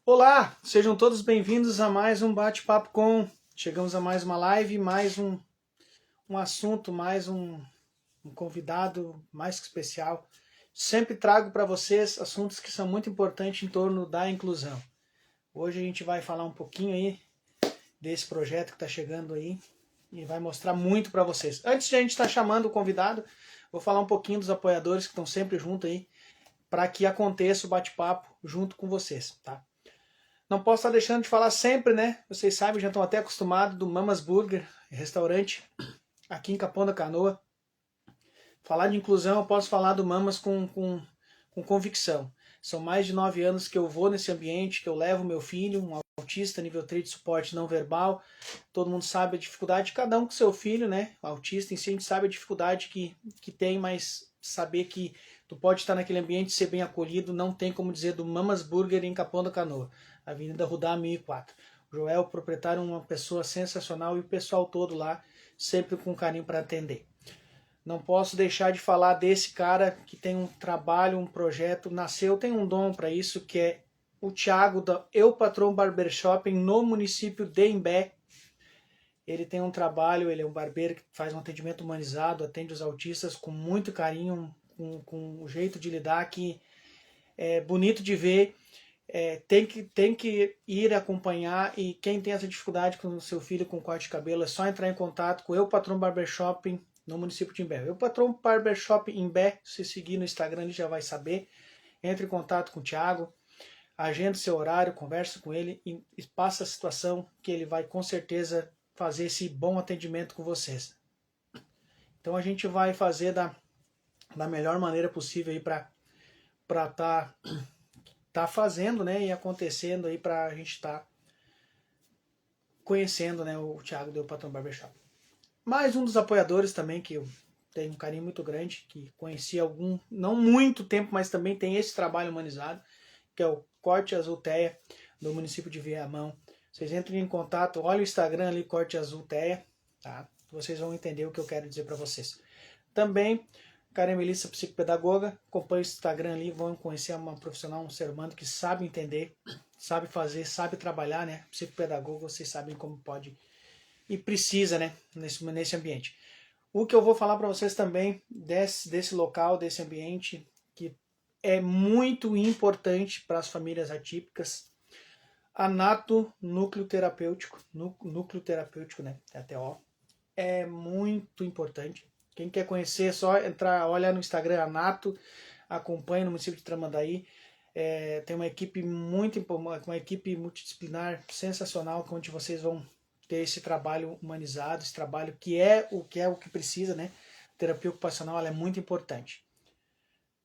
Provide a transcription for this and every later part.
Olá, sejam todos bem-vindos a mais um bate-papo com. Chegamos a mais uma live, mais um assunto, mais um convidado mais que especial. Sempre trago para vocês assuntos que são muito importantes em torno da inclusão. Hoje a gente vai falar um pouquinho aí desse projeto que está chegando aí e vai mostrar muito para vocês. Antes de a gente estar chamando o convidado, vou falar um pouquinho dos apoiadores que estão sempre junto aí para que aconteça o bate-papo junto com vocês, tá? Não posso estar deixando de falar sempre, né? Vocês sabem, já estão até acostumados do Mamas Burger, restaurante aqui em Capão da Canoa. Falar de inclusão, eu posso falar do Mamas com convicção. São mais de 9 anos que eu vou nesse ambiente, que eu levo meu filho, um autista nível 3 de suporte não verbal. Todo mundo sabe a dificuldade, cada um com seu filho, né? O autista em si, a gente sabe a dificuldade que tem, mas saber que tu pode estar naquele ambiente e ser bem acolhido, não tem como dizer do Mamas Burger em Capão da Canoa, Avenida Rudá 1004. O Joel, o proprietário, é uma pessoa sensacional e o pessoal todo lá, sempre com carinho para atender. Não posso deixar de falar desse cara que tem um trabalho, um projeto, nasceu, tem um dom para isso, que é o Thiago da Eu Patrão Barbershop no município de Imbé. Ele tem um trabalho, ele é um barbeiro que faz um atendimento humanizado, atende os autistas com muito carinho, com um jeito de lidar que é bonito de ver. Tem que ir acompanhar, e quem tem essa dificuldade com o seu filho com corte de cabelo é só entrar em contato com o Eu Patrão Barbershop no município de Imbé. Eu Patrão Barbershop Imbé, se seguir no Instagram ele já vai saber. Entre em contato com o Thiago, agenda seu horário, conversa com ele e passa a situação que ele vai com certeza fazer esse bom atendimento com vocês. Então a gente vai fazer da melhor maneira possível aí para tá fazendo, né, e acontecendo aí para a gente estar conhecendo, né, o Thiago do Patrão Barbershop. Mais um dos apoiadores também que eu tenho um carinho muito grande, que conheci algum, não muito tempo, mas também tem esse trabalho humanizado, que é o Corte Azul Teia, do município de Viamão. Vocês entrem em contato, olha o Instagram ali, Corte Azul Teia, tá? Vocês vão entender o que eu quero dizer para vocês. Também, Karen Melissa, psicopedagoga, acompanhe o Instagram ali, vão conhecer uma profissional, um ser humano que sabe entender, sabe fazer, sabe trabalhar, né? Psicopedagoga, vocês sabem como pode e precisa, né, nesse ambiente. O que eu vou falar para vocês também desse local, desse ambiente, que é muito importante para as famílias atípicas, a Nato Núcleo Terapêutico, núcleo terapêutico, né, TTO, é muito importante. Quem quer conhecer, é só entrar, olha no Instagram, a Nato, acompanha no município de Tramandaí. Tem uma equipe uma equipe multidisciplinar sensacional, onde vocês vão ter esse trabalho humanizado, esse trabalho que é o que precisa, né? A terapia ocupacional ela é muito importante.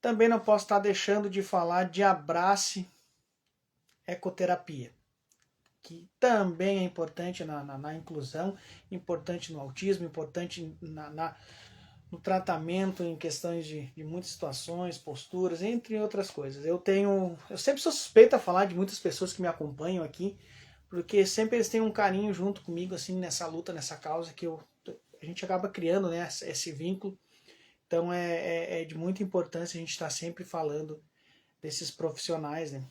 Também não posso estar deixando de falar de Abrace Ecoterapia, que também é importante na inclusão, importante no autismo, importante no tratamento em questões de muitas situações, posturas, entre outras coisas. Eu sempre sou suspeito a falar de muitas pessoas que me acompanham aqui, porque sempre eles têm um carinho junto comigo, assim, nessa luta, nessa causa que a gente acaba criando, né, esse vínculo. Então é de muita importância a gente estar sempre falando desses profissionais, né.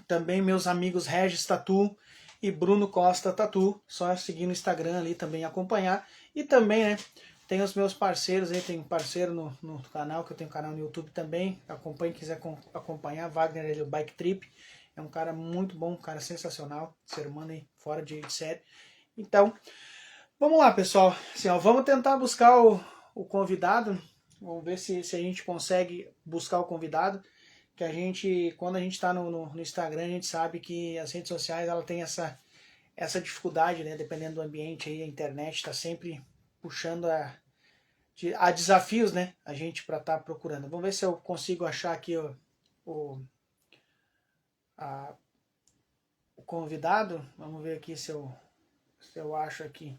Também meus amigos Regis Tatu e Bruno Costa Tatu, só seguir no Instagram ali também acompanhar. E também, né, tem os meus parceiros aí, tem um parceiro no canal, que eu tenho um canal no YouTube também, acompanhe, quiser acompanhar, Wagner, ele é o Bike Trip, é um cara muito bom, um cara sensacional, ser humano aí, fora de série. Então, vamos lá, pessoal, assim, ó, vamos tentar buscar o convidado, vamos ver se a gente consegue buscar o convidado, que quando a gente está no Instagram, a gente sabe que as redes sociais ela tem essa dificuldade, né? Dependendo do ambiente aí, a internet está sempre puxando a desafios, né? A gente para estar procurando. Vamos ver se eu consigo achar aqui o, a, o convidado. Vamos ver aqui se eu acho aqui.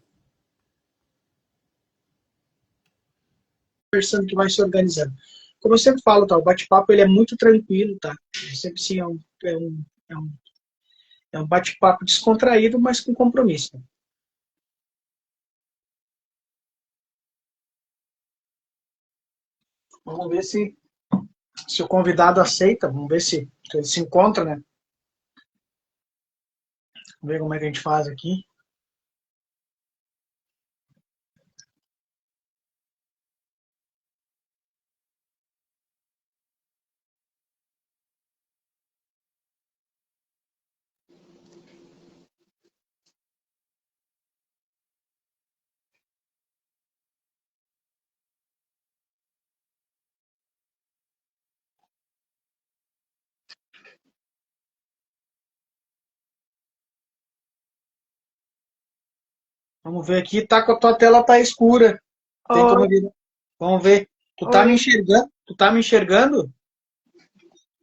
Conversando que vai se organizando. Como eu sempre falo, tá? O bate-papo ele é muito tranquilo, tá? Sempre sim é um, é um bate-papo descontraído, mas com compromisso. Vamos ver se o convidado aceita, vamos ver se ele se encontra, né? Vamos ver como é que a gente faz aqui. Vamos ver aqui, tá com a tua tela tá escura. Tem como Oi, ver? Vamos ver. Tu tá me oi. enxergando? Tu tá me enxergando?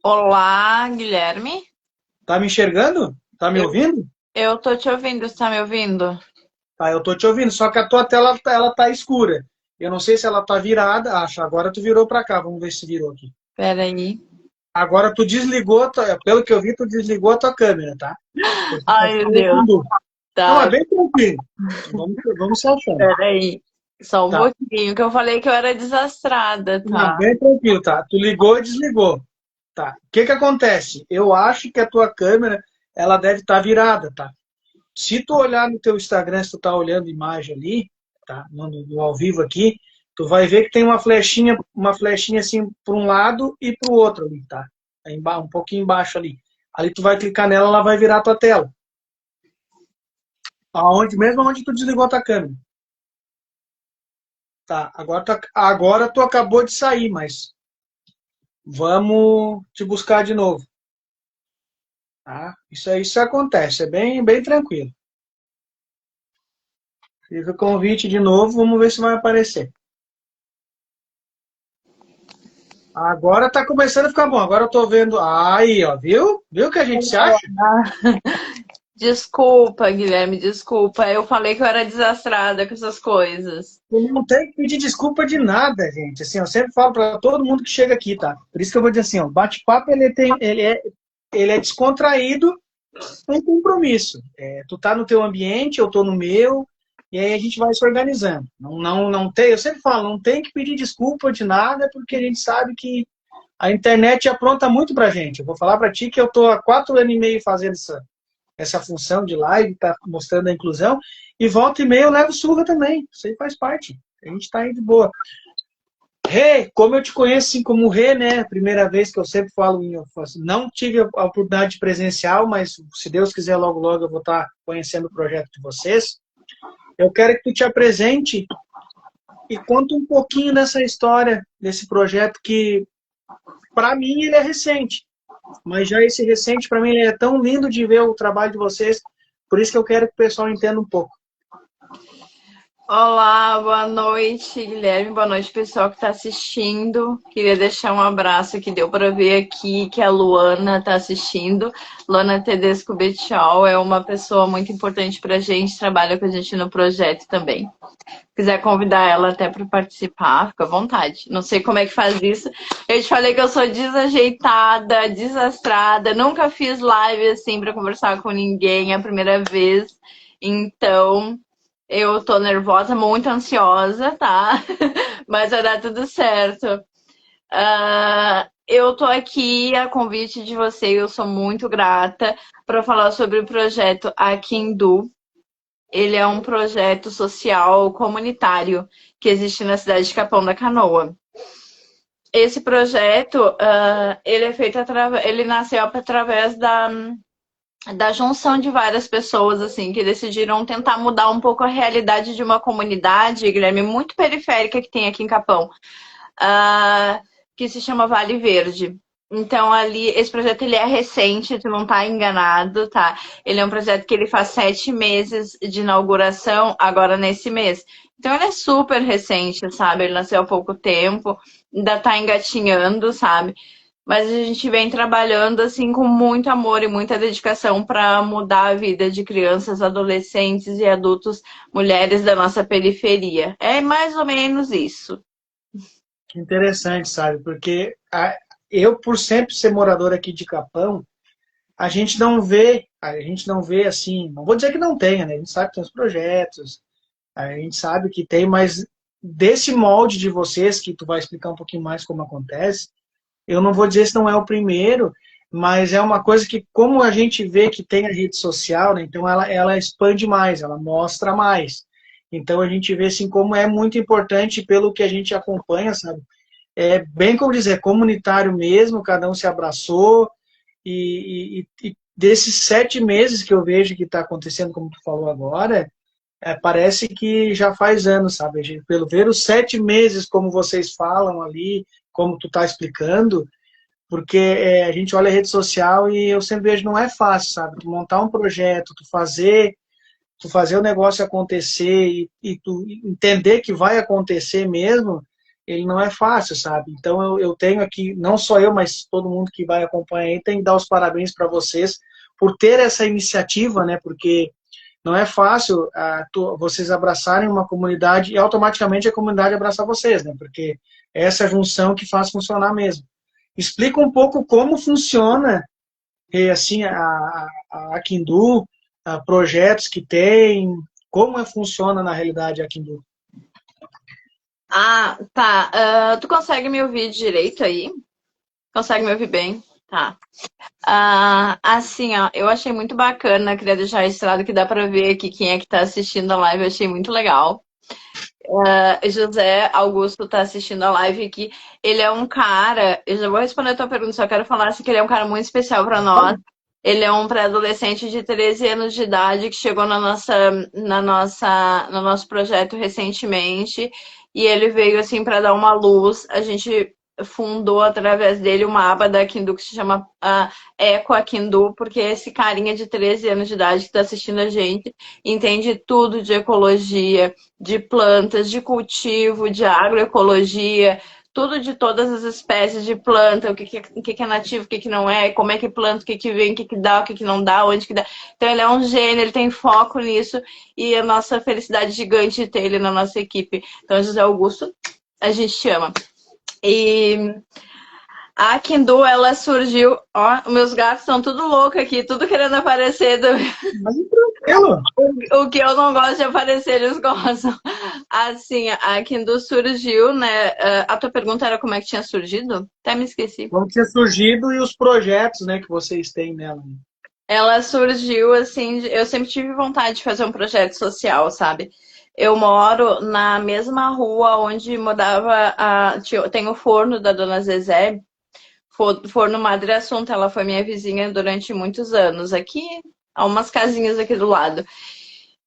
Olá, Guilherme. Tá me enxergando? Tá me Eu, ouvindo? eu tô te ouvindo, você tá me ouvindo? Tá, eu tô te ouvindo, só que a tua tela ela tá escura. Eu não sei se ela tá virada. Acho, agora tu virou pra cá. Vamos ver se virou aqui. Peraí. Agora tu desligou, pelo que eu vi, tu desligou a tua câmera, tá? Porque tá Ai, só meu o Deus. fundo. Não, é Tá, bem tranquilo. Vamos se achando. peraí. Só um Tá. pouquinho, que eu falei que eu era desastrada, Não, tá? bem tranquilo, tá? Tu ligou e desligou. Tá. O que que acontece? Eu acho que a tua câmera, ela deve estar virada, tá? Se tu olhar no teu Instagram, se tu tá olhando imagem ali, tá? No ao vivo aqui, tu vai ver que tem uma flechinha assim para um lado e para o outro ali, tá? Um pouquinho embaixo ali. Ali tu vai clicar nela, ela vai virar a tua tela. Aonde, mesmo onde tu desligou a tua câmera. Tá, agora tu acabou de sair, mas vamos te buscar de novo. Tá? Isso acontece, é bem tranquilo. Fiz o convite de novo, vamos ver se vai aparecer. Agora tá começando a ficar bom. Agora eu tô vendo. Aí, ó, viu? Viu que a gente se acha? Desculpa, Guilherme, desculpa. Eu falei que eu era desastrada com essas coisas. Tu não tem que pedir desculpa de nada, gente. Assim, eu sempre falo para todo mundo que chega aqui, tá? Por isso que eu vou dizer assim, ó, o bate-papo ele é descontraído, um compromisso. É, tu tá no teu ambiente, eu tô no meu, e aí a gente vai se organizando. Não tem, eu sempre falo, não tem que pedir desculpa de nada, porque a gente sabe que a internet apronta muito pra gente. Eu vou falar para ti que eu tô há 4 anos e meio fazendo essa função de live, tá mostrando a inclusão, e volta e meia eu levo surra também. Isso aí faz parte. A gente tá aí de boa. Rê, como eu te conheço assim como Rê, né? Primeira vez que eu sempre falo não tive a oportunidade presencial, mas se Deus quiser, logo logo eu vou estar conhecendo o projeto de vocês. Eu quero que tu te apresente e conta um pouquinho dessa história, desse projeto que, para mim, ele é recente. Mas já esse recente, para mim, ele é tão lindo de ver o trabalho de vocês. Por isso que eu quero que o pessoal entenda um pouco. Olá, boa noite, Guilherme. Boa noite, pessoal que está assistindo. Queria deixar um abraço que deu para ver aqui que a Luana está assistindo. Luana Tedesco Betchol é uma pessoa muito importante para a gente, trabalha com a gente no projeto também. Se quiser convidar ela até para participar, fica à vontade. Não sei como é que faz isso. Eu te falei que eu sou desajeitada, desastrada, nunca fiz live assim para conversar com ninguém, é a primeira vez. Então, eu tô nervosa, muito ansiosa, tá? Mas vai dar tudo certo. Eu tô aqui a convite de você e eu sou muito grata para falar sobre o projeto Akindu. Ele é um projeto social comunitário que existe na cidade de Capão da Canoa. Esse projeto, ele é feito ele nasceu através da junção de várias pessoas assim que decidiram tentar mudar um pouco a realidade de uma comunidade, Guilherme, muito periférica que tem aqui em Capão, uh, que se chama Vale Verde. Então ali esse projeto ele é recente, tu não tá enganado, tá? Ele é um projeto que ele faz 7 meses de inauguração agora nesse mês. Então ele é super recente, sabe? Ele nasceu há pouco tempo, ainda tá engatinhando, sabe? Mas a gente vem trabalhando assim com muito amor e muita dedicação para mudar a vida de crianças, adolescentes e adultos, mulheres da nossa periferia. É mais ou menos isso. Interessante, sabe? Porque eu, por sempre ser morador aqui de Capão, a gente não vê assim, não vou dizer que não tenha, né? A gente sabe que tem os projetos, a gente sabe que tem, mas desse molde de vocês, que tu vai explicar um pouquinho mais como acontece, eu não vou dizer se não é o primeiro, mas é uma coisa que, como a gente vê que tem a rede social, né, então ela expande mais, ela mostra mais. Então a gente vê assim como é muito importante pelo que a gente acompanha, sabe? É bem como dizer, comunitário mesmo, cada um se abraçou, e desses 7 meses que eu vejo que está acontecendo, como tu falou agora, parece que já faz anos, sabe? Pelo ver os 7 meses, como vocês falam ali, como tu está explicando, porque a gente olha a rede social e eu sempre vejo não é fácil, sabe? Tu montar um projeto, tu fazer o negócio acontecer e tu entender que vai acontecer mesmo, ele não é fácil, sabe? Então eu tenho aqui, não só eu, mas todo mundo que vai acompanhar aí, tem que dar os parabéns para vocês por ter essa iniciativa, né? Porque não é fácil vocês abraçarem uma comunidade e automaticamente a comunidade abraçar vocês, né? Porque é essa junção que faz funcionar mesmo. Explica um pouco como funciona assim a Akindu, projetos que tem, como funciona na realidade a Akindu. Ah, tá. Tu consegue me ouvir direito aí? Consegue me ouvir bem? Tá. Assim, ó, eu achei muito bacana, queria deixar registrado que dá pra ver aqui quem é que tá assistindo a live, eu achei muito legal. José Augusto tá assistindo a live aqui. Ele é um cara, eu já vou responder a tua pergunta, só quero falar assim, que ele é um cara muito especial para nós. Ele é um pré-adolescente de 13 anos de idade que chegou no nosso projeto recentemente e ele veio assim para dar uma luz. A gente fundou através dele uma aba da Akindu que se chama Eco Akindu, porque esse carinha de 13 anos de idade que está assistindo a gente entende tudo de ecologia, de plantas, de cultivo, de agroecologia, tudo de todas as espécies de planta, o que é nativo, o que não é, como é que planta, o que vem, o que dá, o que não dá, onde que dá. Então ele é um gênio, ele tem foco nisso e a nossa felicidade gigante de ter ele na nossa equipe. Então, José Augusto, a gente te ama. E a Kindu, ela surgiu. Ó, meus gatos estão tudo loucos aqui, tudo querendo aparecer. Mas tranquilo. O que eu não gosto de aparecer, eles gostam. Assim, a Kindu surgiu, né? A tua pergunta era como é que tinha surgido? Até me esqueci. Como tinha surgido e os projetos, né, que vocês têm nela. Ela surgiu assim, eu sempre tive vontade de fazer um projeto social, sabe? Eu moro na mesma rua onde morava tem o forno da Dona Zezé, forno Madre Assunta, ela foi minha vizinha durante muitos anos, aqui, há umas casinhas aqui do lado.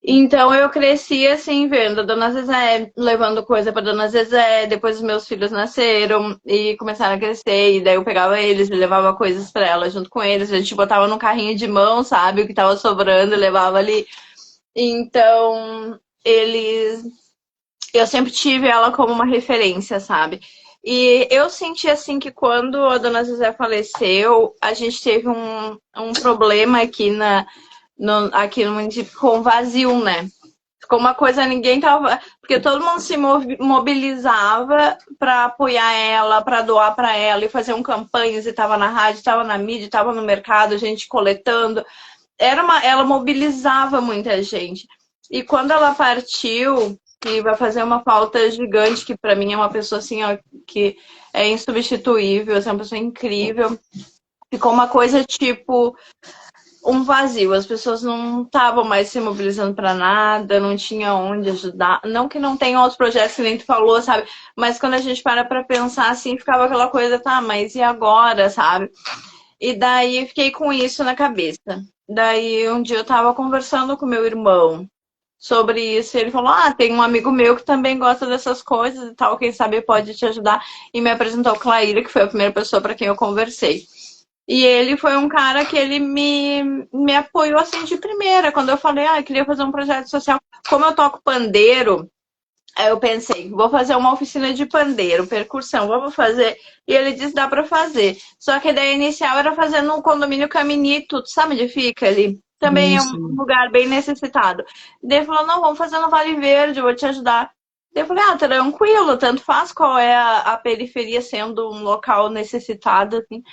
Então eu cresci assim, vendo a Dona Zezé, levando coisa para Dona Zezé, depois os meus filhos nasceram e começaram a crescer, e daí eu pegava eles e levava coisas para ela junto com eles, a gente botava no carrinho de mão, sabe, o que tava sobrando e levava ali. Então, eu sempre tive ela como uma referência, sabe? E eu senti assim que quando a Dona Zezé faleceu, a gente teve um problema aqui aqui no município com vazio, né? Ficou uma coisa, ninguém tava. Porque todo mundo se mobilizava para apoiar ela, para doar para ela e fazer campanhas, e tava na rádio, tava na mídia, tava no mercado, a gente coletando. Ela mobilizava muita gente. E quando ela partiu, que vai fazer uma falta gigante, que para mim é uma pessoa assim, ó, que é insubstituível, é uma pessoa incrível. Ficou uma coisa tipo um vazio, as pessoas não estavam mais se mobilizando para nada, não tinha onde ajudar. Não que não tenham outros projetos que nem tu falou, sabe? Mas quando a gente para pensar assim, ficava aquela coisa, tá, mas e agora, sabe? E daí eu fiquei com isso na cabeça. Daí um dia eu tava conversando com meu irmão sobre isso, e ele falou: "Ah, tem um amigo meu que também gosta dessas coisas e tal, quem sabe pode te ajudar". E me apresentou o Claíra, que foi a primeira pessoa para quem eu conversei. E ele foi um cara que ele me apoiou assim de primeira. Quando eu falei, eu queria fazer um projeto social. Como eu toco pandeiro, aí eu pensei, vou fazer uma oficina de pandeiro, percussão, vamos fazer. E ele disse, dá pra fazer. Só que a ideia inicial era fazer no condomínio Caminito, tu sabe onde fica ali? Também é um lugar bem necessitado. Daí ele falou, não, vamos fazer no Vale Verde, eu vou te ajudar. Daí eu falei, tranquilo, tanto faz qual é a periferia sendo um local necessitado, assim.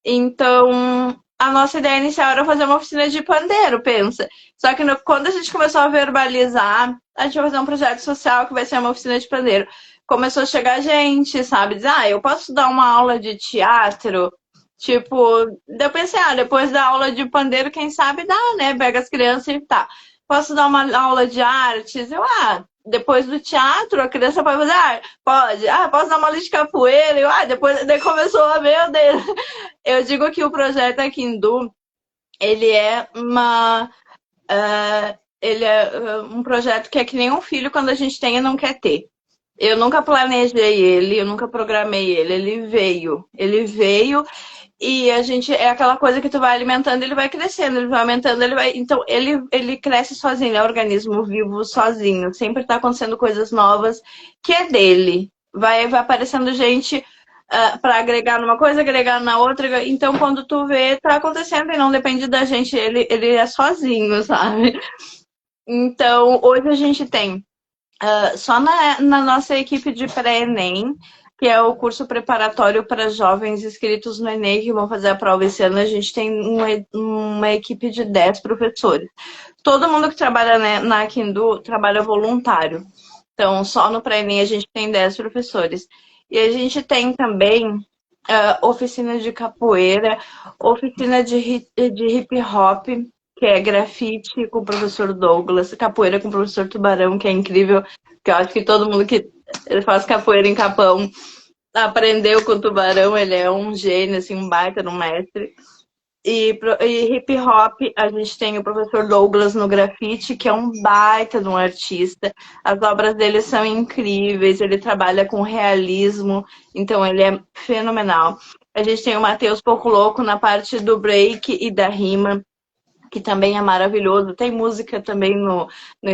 Então, a nossa ideia inicial era fazer uma oficina de pandeiro, pensa. Só que quando a gente começou a verbalizar, a gente vai fazer um projeto social que vai ser uma oficina de pandeiro. Começou a chegar gente, sabe? Dizer, eu posso dar uma aula de teatro? Tipo, eu pensei, depois da aula de pandeiro, quem sabe dá, né? Pega as crianças e tá. Posso dar uma aula de artes? Depois do teatro, a criança pode fazer arte? Pode. Posso dar uma aula de capoeira? Depois daí começou, meu Deus. Eu digo que o projeto aqui em Du, ele é uma. Ele é um projeto que é que nem um filho quando a gente tem e não quer ter. Eu nunca planejei ele, eu nunca programei ele. Ele veio. Ele veio e a gente é aquela coisa que tu vai alimentando, ele vai crescendo, ele vai aumentando, ele vai. Então, ele cresce sozinho, é um organismo vivo sozinho. Sempre tá acontecendo coisas novas que é dele. Vai aparecendo gente para agregar numa coisa, agregar na outra. Então, quando tu vê, tá acontecendo e não depende da gente, ele é sozinho, sabe? Então, hoje a gente tem só na nossa equipe de pré-ENEM, que é o curso preparatório para jovens inscritos no Enem, que vão fazer a prova esse ano, a gente tem uma equipe de 10 professores. Todo mundo que trabalha na Kindu trabalha voluntário. Então, só no pré-ENEM a gente tem 10 professores. E a gente tem também oficina de capoeira, oficina de hip hop, que é grafite com o professor Douglas, capoeira com o professor Tubarão, que é incrível, que eu acho que todo mundo que faz capoeira em Capão aprendeu com o Tubarão, ele é um gênio, assim, um baita no mestre. E hip hop, a gente tem o professor Douglas no grafite, que é um baita de um artista. As obras dele são incríveis, ele trabalha com realismo, então ele é fenomenal. A gente tem o Matheus Pouco Louco na parte do break e da rima, que também é maravilhoso. Tem música também no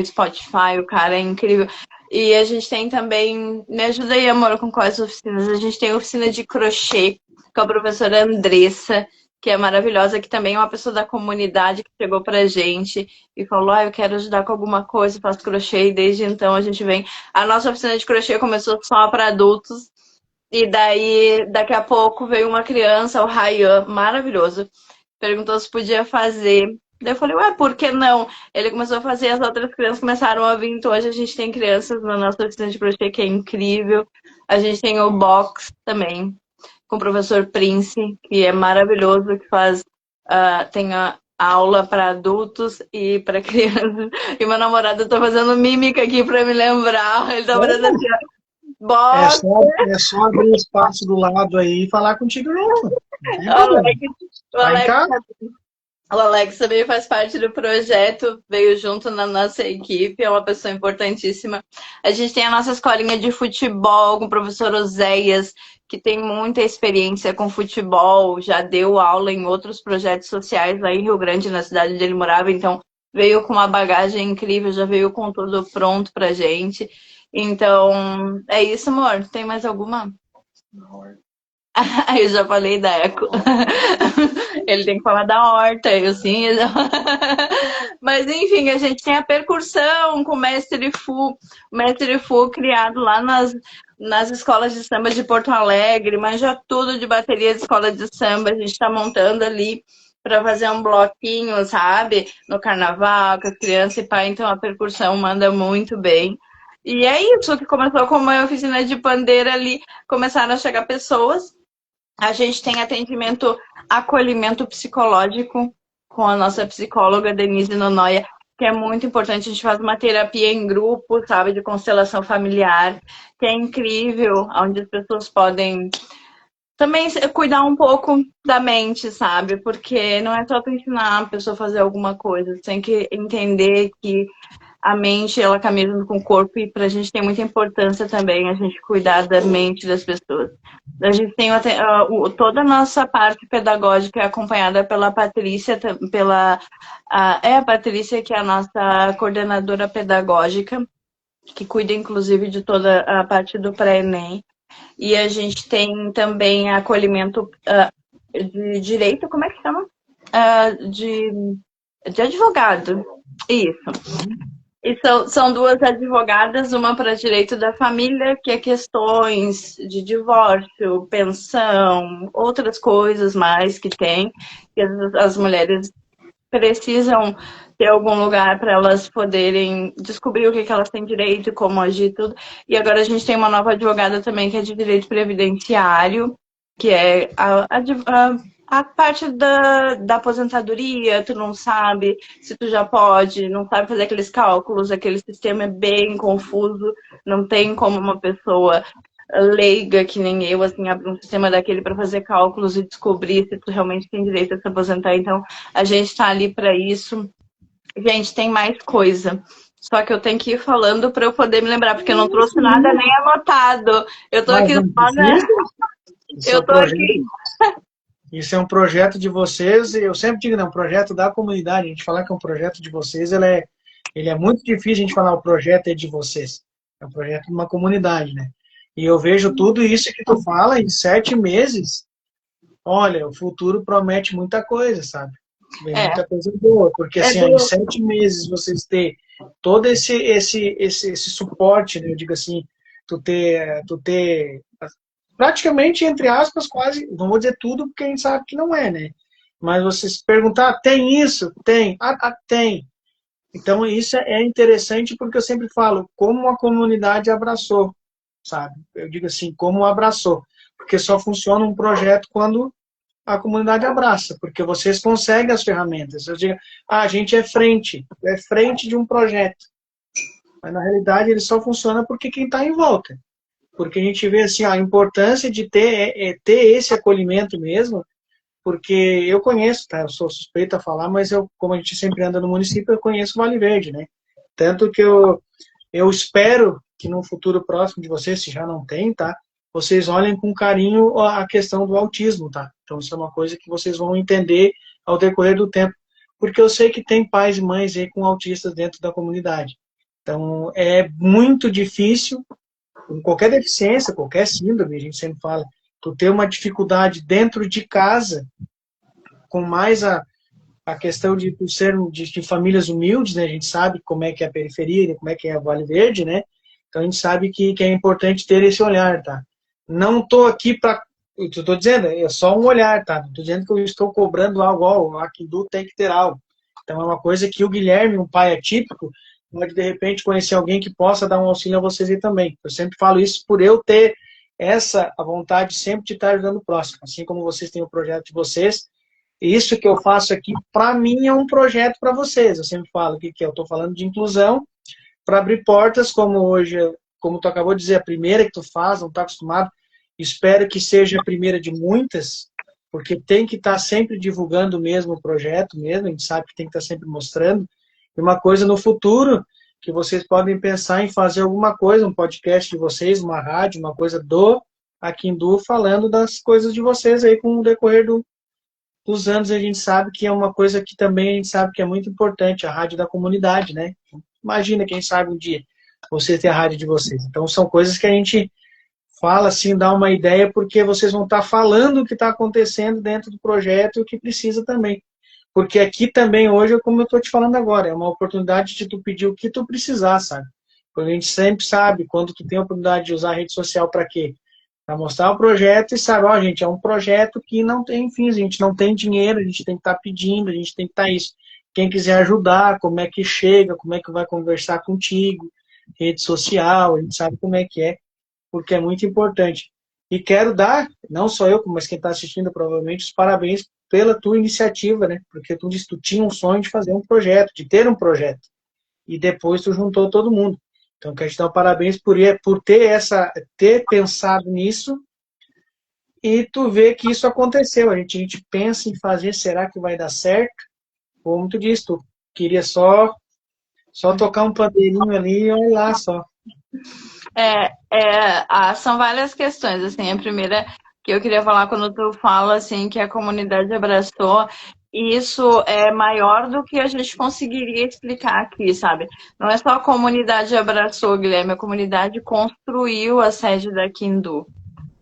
Spotify, o cara é incrível. E a gente tem também, me ajuda aí, amor, com quais oficinas? A gente tem a oficina de crochê, com a professora Andressa, que é maravilhosa, que também é uma pessoa da comunidade que chegou pra gente e falou, eu quero ajudar com alguma coisa, faço crochê, e desde então a gente vem. A nossa oficina de crochê começou só para adultos, e daí, daqui a pouco, veio uma criança, o Ryan, maravilhoso, perguntou se podia fazer. Daí eu falei, por que não? Ele começou a fazer, as outras crianças começaram a vir. Então hoje a gente tem crianças na nossa oficina de crochê que é incrível. A gente tem o box também, com o professor Prince, que é maravilhoso, que faz, tem a aula para adultos e para crianças. E meu namorado tá fazendo mímica aqui para me lembrar. Ele tá fazendo assim, box. É só abrir um espaço do lado aí e falar contigo mesmo. Não tem O problema. Alex, o Tá em Alex casa? O Alex também faz parte do projeto, veio junto na nossa equipe, é uma pessoa importantíssima. A gente tem a nossa escolinha de futebol com o professor Oséias, que tem muita experiência com futebol, já deu aula em outros projetos sociais lá em Rio Grande, na cidade onde ele morava, então veio com uma bagagem incrível, já veio com tudo pronto pra gente. Então, é isso, amor. Tem mais alguma? Eu já falei da Eco. Ele tem que falar da horta, eu sim. Mas enfim, a gente tem a percussão com o mestre Fu criado lá nas escolas de samba de Porto Alegre, mas já tudo de bateria de escola de samba. A gente está montando ali para fazer um bloquinho, sabe? No carnaval, com as crianças e pai, então a percussão manda muito bem. E é isso que começou com uma oficina de pandeira ali, começaram a chegar pessoas. A gente tem atendimento, acolhimento psicológico com a nossa psicóloga Denise Nonoia, que é muito importante. A gente faz uma terapia em grupo, sabe, de constelação familiar, que é incrível, onde as pessoas podem também cuidar um pouco da mente, sabe? Porque não é só tu ensinar a pessoa a fazer alguma coisa, você tem que entender que a mente, ela caminha junto com o corpo e pra gente tem muita importância também a gente cuidar da mente das pessoas. A gente tem toda a nossa parte pedagógica é acompanhada pela Patrícia, a Patrícia, que é a nossa coordenadora pedagógica, que cuida inclusive de toda a parte do pré-ENEM. E a gente tem também acolhimento de direito, como é que chama? De advogado. Isso. E são duas advogadas, uma para direito da família, que é questões de divórcio, pensão, outras coisas mais que tem, que as mulheres precisam ter algum lugar para elas poderem descobrir o que elas têm direito, como agir e tudo. E agora a gente tem uma nova advogada também, que é de direito previdenciário, que é a parte da aposentadoria, tu não sabe se tu já pode, não sabe fazer aqueles cálculos, aquele sistema é bem confuso, não tem como uma pessoa leiga que nem eu, assim, abrir um sistema daquele para fazer cálculos e descobrir se tu realmente tem direito a se aposentar. Então, a gente está ali para isso. Gente, tem mais coisa. Só que eu tenho que ir falando para eu poder me lembrar, porque eu não trouxe nada nem anotado. Eu tô Mas aqui não só, né? precisa. Isso é Eu um tô aqui. projeto, isso é um projeto de vocês, e eu sempre digo, não, um projeto da comunidade. A gente falar que é um projeto de vocês, ele é muito difícil a gente falar o projeto é de vocês. É um projeto de uma comunidade, né? E eu vejo tudo isso que tu fala em 7 meses. Olha, o futuro promete muita coisa, sabe? Vem É, muita coisa boa, porque é assim, ó, em do, 7 meses vocês ter todo esse suporte, né? Eu digo assim, tu ter praticamente, entre aspas, quase, não vou dizer tudo, porque a gente sabe que não é, né? Mas você se perguntar, tem isso? Tem. Tem. Então, isso é interessante porque eu sempre falo, como a comunidade abraçou, sabe? Eu digo assim, como abraçou. Porque só funciona um projeto quando a comunidade abraça, porque vocês conseguem as ferramentas. Eu digo, a gente é frente de um projeto. Mas, na realidade, ele só funciona porque quem está em volta. Porque a gente vê assim, a importância de ter esse acolhimento mesmo, porque eu conheço, tá? Eu sou suspeito a falar, mas eu, como a gente sempre anda no município, eu conheço o Vale Verde, né? Tanto que eu espero que no futuro próximo de vocês, se já não tem, tá? Vocês olhem com carinho a questão do autismo, tá? Então isso é uma coisa que vocês vão entender ao decorrer do tempo. Porque eu sei que tem pais e mães aí com autistas dentro da comunidade. Então é muito difícil, com qualquer deficiência, qualquer síndrome, a gente sempre fala, tu ter uma dificuldade dentro de casa, com mais a questão de ser de famílias humildes, né? A gente sabe como é que é a periferia, né? Como é que é a Vale Verde, né? Então a gente sabe que é importante ter esse olhar, tá? Não estou aqui para, eu estou dizendo, é só um olhar, tá? Não estou dizendo que eu estou cobrando algo, ó, a Kindu tem que ter algo. Então é uma coisa que o Guilherme, um pai atípico, pode de repente conhecer alguém que possa dar um auxílio a vocês aí também. Eu sempre falo isso por eu ter essa a vontade sempre de estar ajudando o próximo, assim como vocês têm o projeto de vocês. Isso que eu faço aqui, para mim, é um projeto para vocês. Eu sempre falo que eu estou falando de inclusão para abrir portas, como hoje, como tu acabou de dizer, a primeira que tu faz, não está acostumado. Espero que seja a primeira de muitas, porque tem que estar sempre divulgando mesmo o projeto, mesmo, a gente sabe que tem que estar sempre mostrando. E uma coisa no futuro, que vocês podem pensar em fazer alguma coisa, um podcast de vocês, uma rádio, uma coisa do Akindu, falando das coisas de vocês aí com o decorrer dos anos. A gente sabe que é uma coisa que também a gente sabe que é muito importante, a rádio da comunidade, né? Imagina, quem sabe um dia vocês ter a rádio de vocês. Então são coisas que a gente fala assim, dá uma ideia, porque vocês vão estar falando o que está acontecendo dentro do projeto e o que precisa também. Porque aqui também hoje, como eu estou te falando agora, é uma oportunidade de tu pedir o que tu precisar, sabe? Porque a gente sempre sabe, quando tu tem a oportunidade de usar a rede social para quê? Para mostrar o projeto e sabe, ó, gente, é um projeto que não tem fins, a gente não tem dinheiro, a gente tem que estar pedindo, a gente tem que estar isso. Quem quiser ajudar, como é que chega, como é que vai conversar contigo, rede social, a gente sabe como é, porque é muito importante. E quero dar, não só eu, mas quem está assistindo provavelmente, os parabéns pela tua iniciativa, né? Porque tu disse que tu tinha um sonho de fazer um projeto, de ter um projeto. E depois tu juntou todo mundo. Então, quero te dar parabéns por ter pensado nisso e tu vê que isso aconteceu. A gente pensa em fazer, será que vai dar certo? Como tu disse, tu queria só tocar um pandeirinho ali e olha lá só. São várias questões, assim, a primeira que eu queria falar quando tu fala, assim, que a comunidade abraçou, isso é maior do que a gente conseguiria explicar aqui, sabe? Não é só a comunidade abraçou, Guilherme, a comunidade construiu a sede da Kindu.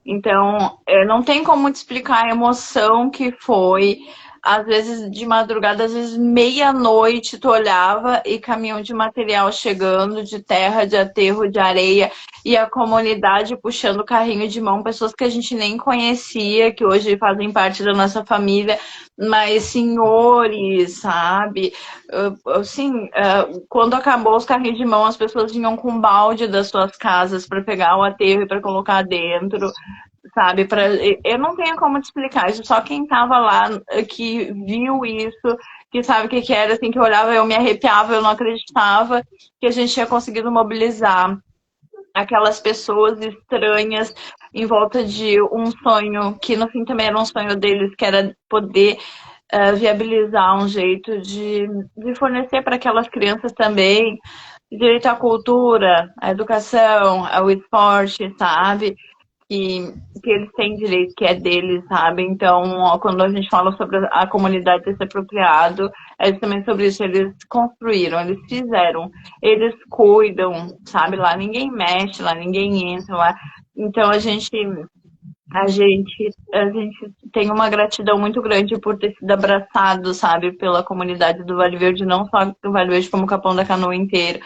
Então, não tem como te explicar a emoção que foi. Às vezes de madrugada, às vezes meia-noite, tu olhava e caminhão de material chegando, de terra, de aterro, de areia, e a comunidade puxando carrinho de mão, pessoas que a gente nem conhecia, que hoje fazem parte da nossa família, mas senhores, sabe? Assim, quando acabou os carrinhos de mão, as pessoas vinham com balde das suas casas para pegar o aterro e para colocar dentro. sabe? Eu não tenho como te explicar isso, só quem tava lá, que viu isso, que sabe o que que era, assim, que eu olhava, eu me arrepiava, eu não acreditava que a gente tinha conseguido mobilizar aquelas pessoas estranhas em volta de um sonho, que no fim também era um sonho deles, que era poder viabilizar um jeito de fornecer para aquelas crianças também direito à cultura, à educação, ao esporte, sabe? Que eles têm direito, que é deles, sabe? Então, ó, quando a gente fala sobre a comunidade ter se apropriado, é também sobre isso. Eles construíram, eles fizeram, eles cuidam, sabe? Lá ninguém mexe, lá ninguém entra, lá. Então, a gente tem uma gratidão muito grande por ter sido abraçado, sabe? Pela comunidade do Vale Verde, não só do Vale Verde, como o Capão da Canoa inteiro.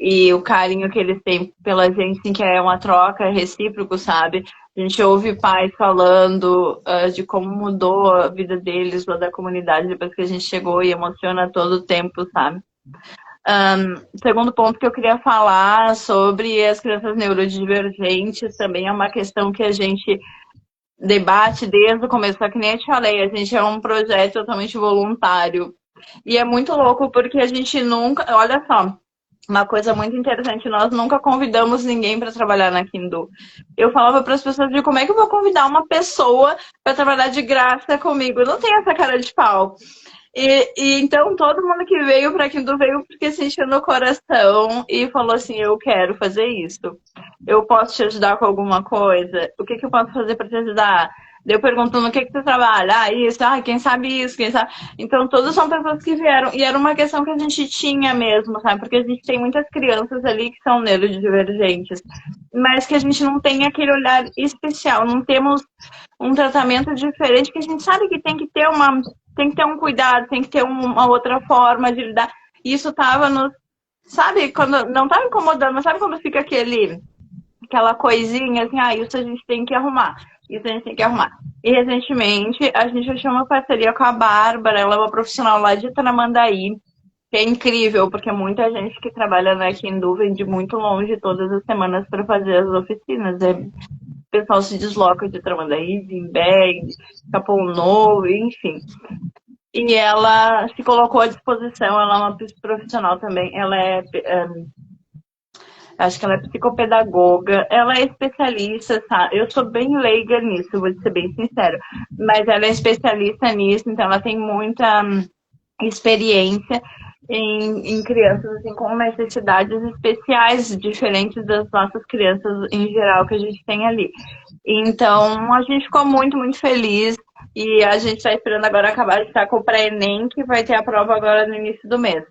E o carinho que eles têm pela gente, assim, que é uma troca recíproco, sabe? A gente ouve pais falando de como mudou a vida deles ou da comunidade depois que a gente chegou e emociona todo o tempo, sabe? Segundo ponto que eu queria falar sobre as crianças neurodivergentes também é uma questão que a gente debate desde o começo, só que nem eu te falei, a gente é um projeto totalmente voluntário. E é muito louco porque a gente nunca, olha só, uma coisa muito interessante, nós nunca convidamos ninguém para trabalhar na Kindu. Eu falava para as pessoas de como é que eu vou convidar uma pessoa para trabalhar de graça comigo? Eu não tenho essa cara de pau. E então todo mundo que veio para Kindu veio porque sentiu no coração e falou assim, eu quero fazer isso. Eu posso te ajudar com alguma coisa? O que eu posso fazer para te ajudar? Eu pergunto no que você trabalha? Ah, isso, quem sabe isso, quem sabe. Então, todas são pessoas que vieram. E era uma questão que a gente tinha mesmo, sabe? Porque a gente tem muitas crianças ali que são neurodivergentes, mas que a gente não tem aquele olhar especial, não temos um tratamento diferente, que a gente sabe que tem que ter um cuidado, tem que ter uma outra forma de lidar. E isso tava nos. Sabe, quando não tava incomodando, mas sabe quando fica aquela coisinha assim, isso a gente tem que arrumar. Isso a gente tem que arrumar. E recentemente a gente fechou uma parceria com a Bárbara, ela é uma profissional lá de Tramandaí, que é incrível, porque muita gente que trabalha na Kindu vem de muito longe todas as semanas para fazer as oficinas. O pessoal se desloca de Tramandaí, de Imbé, de Capão Novo, enfim. E ela se colocou à disposição, ela é uma profissional também, acho que ela é psicopedagoga, ela é especialista, sabe? Eu sou bem leiga nisso, vou ser bem sincero, mas ela é especialista nisso, então ela tem muita experiência em crianças assim, com necessidades especiais, diferentes das nossas crianças em geral que a gente tem ali. Então, a gente ficou muito, muito feliz e a gente está esperando agora acabar de estar com o pré-ENEM, que vai ter a prova agora no início do mês.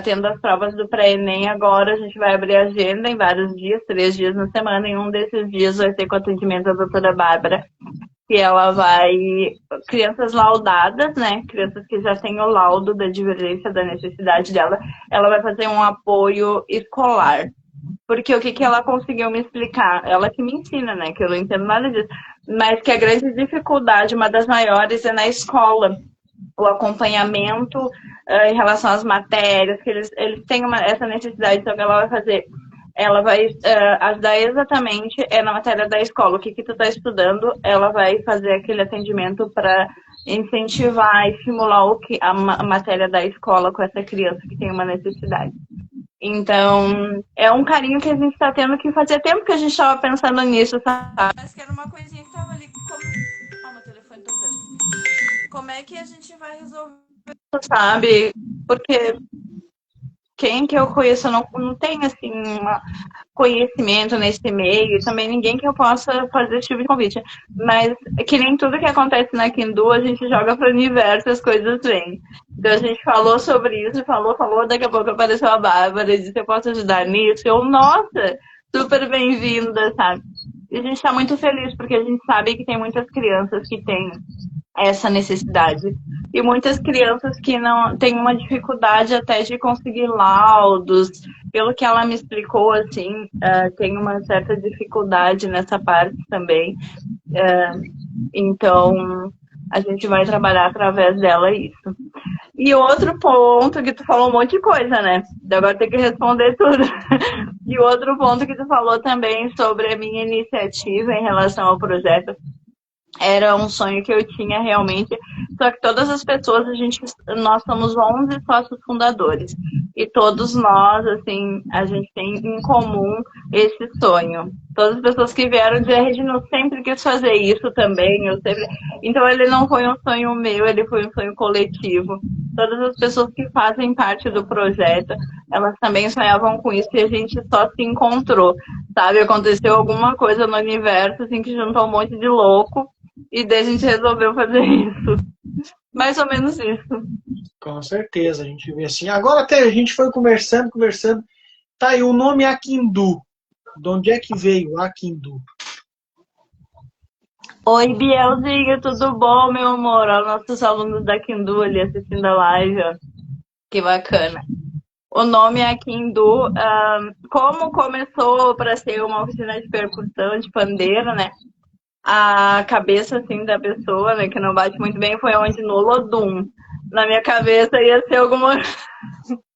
Tendo as provas do pré-ENEM agora, a gente vai abrir a agenda em vários dias, 3 dias na semana, e um desses dias vai ser com atendimento da doutora Bárbara, que ela vai... Crianças laudadas, né? Crianças que já têm o laudo da divergência, da necessidade dela, ela vai fazer um apoio escolar. Porque o que ela conseguiu me explicar? Ela que me ensina, né? Que eu não entendo nada disso. Mas que a grande dificuldade, uma das maiores, é na escola. O acompanhamento em relação às matérias, que eles têm essa necessidade, então o que ela vai fazer? Ela vai ajudar exatamente na matéria da escola, o que tu está estudando, ela vai fazer aquele atendimento para incentivar e estimular a matéria da escola com essa criança que tem uma necessidade. Então, é um carinho que a gente está tendo, que fazia tempo que a gente estava pensando nisso, sabe? Mas que era uma coisinha que estava ali, meu telefone tocando. Como é que a gente vai resolver isso, sabe? Porque quem que eu conheço não tem, assim, conhecimento nesse meio, também ninguém que eu possa fazer esse tipo de convite. Mas que nem tudo que acontece na Kindu, a gente joga para o universo e as coisas vêm. Então a gente falou sobre isso, falou, daqui a pouco apareceu a Bárbara e disse, eu posso ajudar nisso? Eu, nossa, super bem-vinda, sabe? E a gente está muito feliz, porque a gente sabe que tem muitas crianças que têm essa necessidade. E muitas crianças que não têm uma dificuldade até de conseguir laudos. Pelo que ela me explicou, assim, tem uma certa dificuldade nessa parte também. Então, a gente vai trabalhar através dela isso. E outro ponto que tu falou um monte de coisa, né? Agora tem que responder tudo. E outro ponto que tu falou também sobre a minha iniciativa em relação ao projeto, era um sonho que eu tinha realmente, só que todas as pessoas, nós somos 11 sócios fundadores, e todos nós, assim, a gente tem em comum esse sonho. Todas as pessoas que vieram dizer, Regina, eu sempre quis fazer isso também, eu sempre... Então ele não foi um sonho meu, ele foi um sonho coletivo. Todas as pessoas que fazem parte do projeto, elas também sonhavam com isso e a gente só se encontrou, sabe? Aconteceu alguma coisa no universo, assim, que juntou um monte de louco, e daí a gente resolveu fazer isso. Mais ou menos isso. Com certeza, a gente vê assim. Agora até a gente foi conversando. Tá aí, o nome Akindu. De onde é que veio Akindu? Oi, Bielzinho, tudo bom, meu amor? Olha nossos alunos da Kindu ali assistindo a live, ó. Que bacana. O nome é Kindu. Como começou para ser uma oficina de percussão, de pandeiro, né? A cabeça, assim, da pessoa, né, que não bate muito bem, foi onde no Olodum. Na minha cabeça ia ser alguma...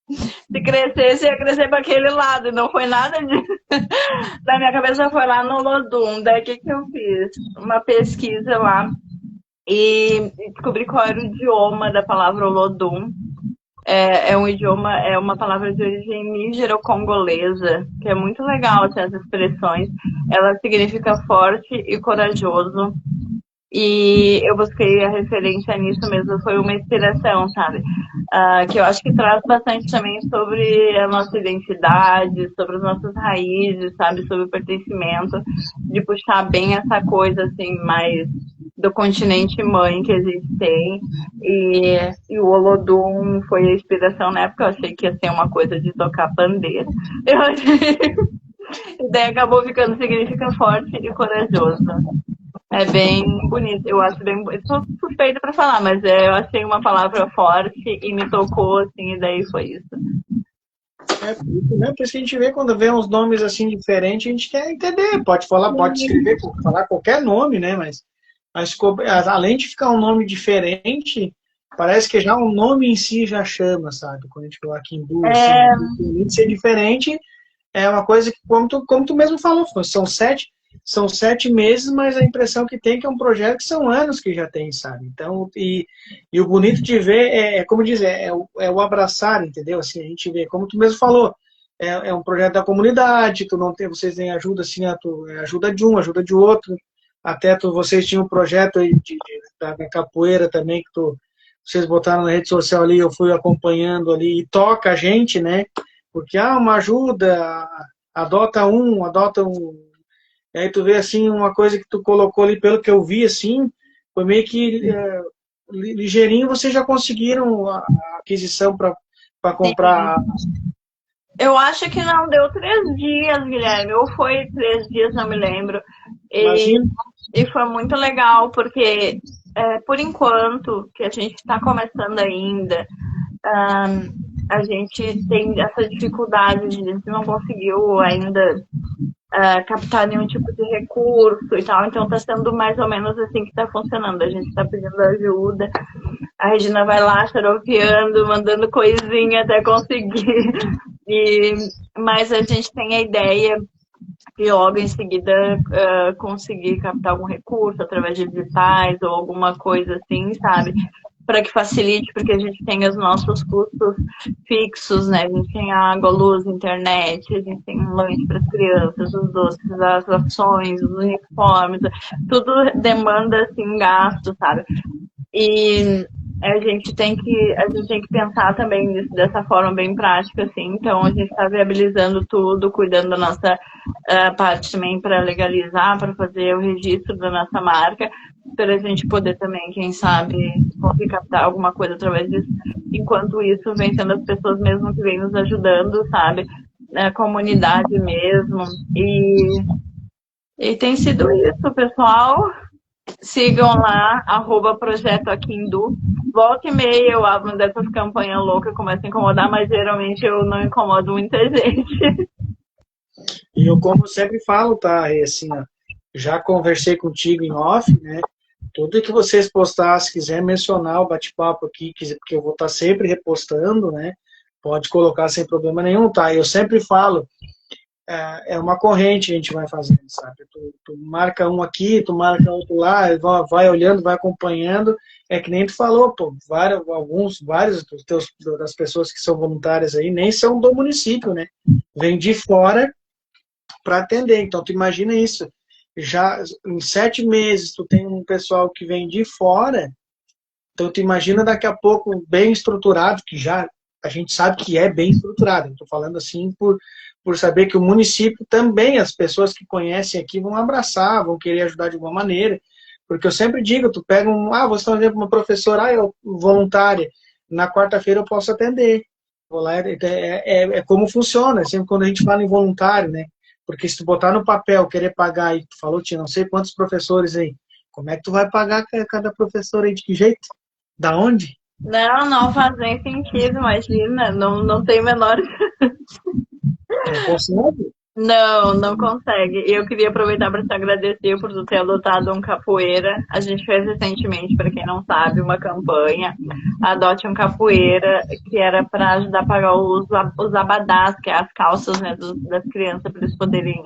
Se crescesse, ia crescer para aquele lado, e não foi nada disso. Na minha cabeça foi lá no Olodum. Daí o que eu fiz? Uma pesquisa lá e descobri qual era o idioma da palavra Olodum. É um idioma, é uma palavra de origem nígero-congolesa, que é muito legal essas expressões. Ela significa forte e corajoso. E eu busquei a referência nisso mesmo, foi uma inspiração, sabe? Que eu acho que traz bastante também sobre a nossa identidade, sobre as nossas raízes, sabe? Sobre o pertencimento, de puxar bem essa coisa, assim, mais do continente mãe que a gente tem. E o Olodum foi a inspiração na época, eu achei que ia ser uma coisa de tocar pandeiro. Eu achei... E daí acabou ficando, significa forte e corajoso. É bem bonito, eu acho bem. Eu sou suspeita pra falar, mas eu achei uma palavra forte e me tocou, assim, e daí foi isso. Né? Por isso que a gente vê quando vê uns nomes assim diferentes, a gente quer entender. Pode falar, pode escrever, pode falar qualquer nome, né? Mas além de ficar um nome diferente, parece que já o nome em si já chama, sabe? Quando a gente fala Akindu, assim, de ser diferente, é uma coisa que, como tu mesmo falou, são 7 meses, mas a impressão que tem é que é um projeto que são anos que já tem, sabe? Então, e o bonito de ver como dizer, é o abraçar, entendeu? Assim, a gente vê, como tu mesmo falou, é um projeto da comunidade, vocês têm ajuda, assim, ajuda de um, ajuda de outro, até vocês tinham um projeto aí da capoeira também, que vocês botaram na rede social ali, eu fui acompanhando ali, e toca a gente, né? Porque, uma ajuda, adota um, e aí tu vê, assim, uma coisa que tu colocou ali, pelo que eu vi, assim, foi meio que ligeirinho, vocês já conseguiram a aquisição para comprar. Eu acho que não deu 3 dias, Guilherme, ou foi 3 dias, não me lembro. E foi muito legal, porque por enquanto, que a gente está começando ainda, a gente tem essa dificuldade de a gente não conseguiu ainda captar nenhum tipo de recurso e tal, então está sendo mais ou menos assim que está funcionando. A gente está pedindo ajuda, a Regina vai lá xaropeando, mandando coisinha até conseguir, mas a gente tem a ideia de logo em seguida conseguir captar algum recurso através de editais ou alguma coisa assim, sabe? Para que facilite, porque a gente tem os nossos custos fixos, né? A gente tem água, luz, internet, a gente tem lanche para as crianças, os doces, as ações, os uniformes, tudo demanda, assim, gasto, sabe? E a gente tem que pensar também nisso dessa forma bem prática, assim. Então, a gente está viabilizando tudo, cuidando da nossa parte também para legalizar, para fazer o registro da nossa marca, para a gente poder também, quem sabe, conseguir captar alguma coisa através disso. Enquanto isso, vem sendo as pessoas mesmo que vêm nos ajudando, sabe? A comunidade mesmo. E tem sido isso, pessoal. Sigam lá, @Projeto Akindu. Volta e meia eu abro dessas campanhas loucas, começo a incomodar, mas geralmente eu não incomodo muita gente. E eu, como sempre falo, tá, assim, já conversei contigo em off, né? Tudo que vocês postar, se quiser mencionar o bate-papo aqui, porque eu vou estar sempre repostando, né? Pode colocar sem problema nenhum, tá? Eu sempre falo, é uma corrente que a gente vai fazendo, sabe? Tu marca um aqui, tu marca outro lá, vai olhando, vai acompanhando. É que nem tu falou, pô, vários das pessoas que são voluntárias aí nem são do município, né? Vem de fora para atender. Então, tu imagina isso. Já em 7 meses, tu tem um pessoal que vem de fora. Então, tu imagina daqui a pouco bem estruturado, que já a gente sabe que é bem estruturado. Estou falando assim por saber que o município também, as pessoas que conhecem aqui vão abraçar, vão querer ajudar de alguma maneira. Porque eu sempre digo, tu pega você está exemplo, uma professora, eu voluntária, na quarta-feira eu posso atender. Vou lá, é como funciona, sempre quando a gente fala em voluntário, né? Porque se tu botar no papel, querer pagar, e tu falou, tinha não sei quantos professores aí, como é que tu vai pagar cada professor aí, de que jeito? Da onde? Não, não faz nem sentido, imagina. Não, não tem menor. Não consegue? Não, não consegue. Eu queria aproveitar para te agradecer por tu ter adotado um capoeira. A gente fez recentemente, para quem não sabe, uma campanha, Adote um Capoeira, que era para ajudar a pagar os abadás, que é as calças, né, das crianças, para eles poderem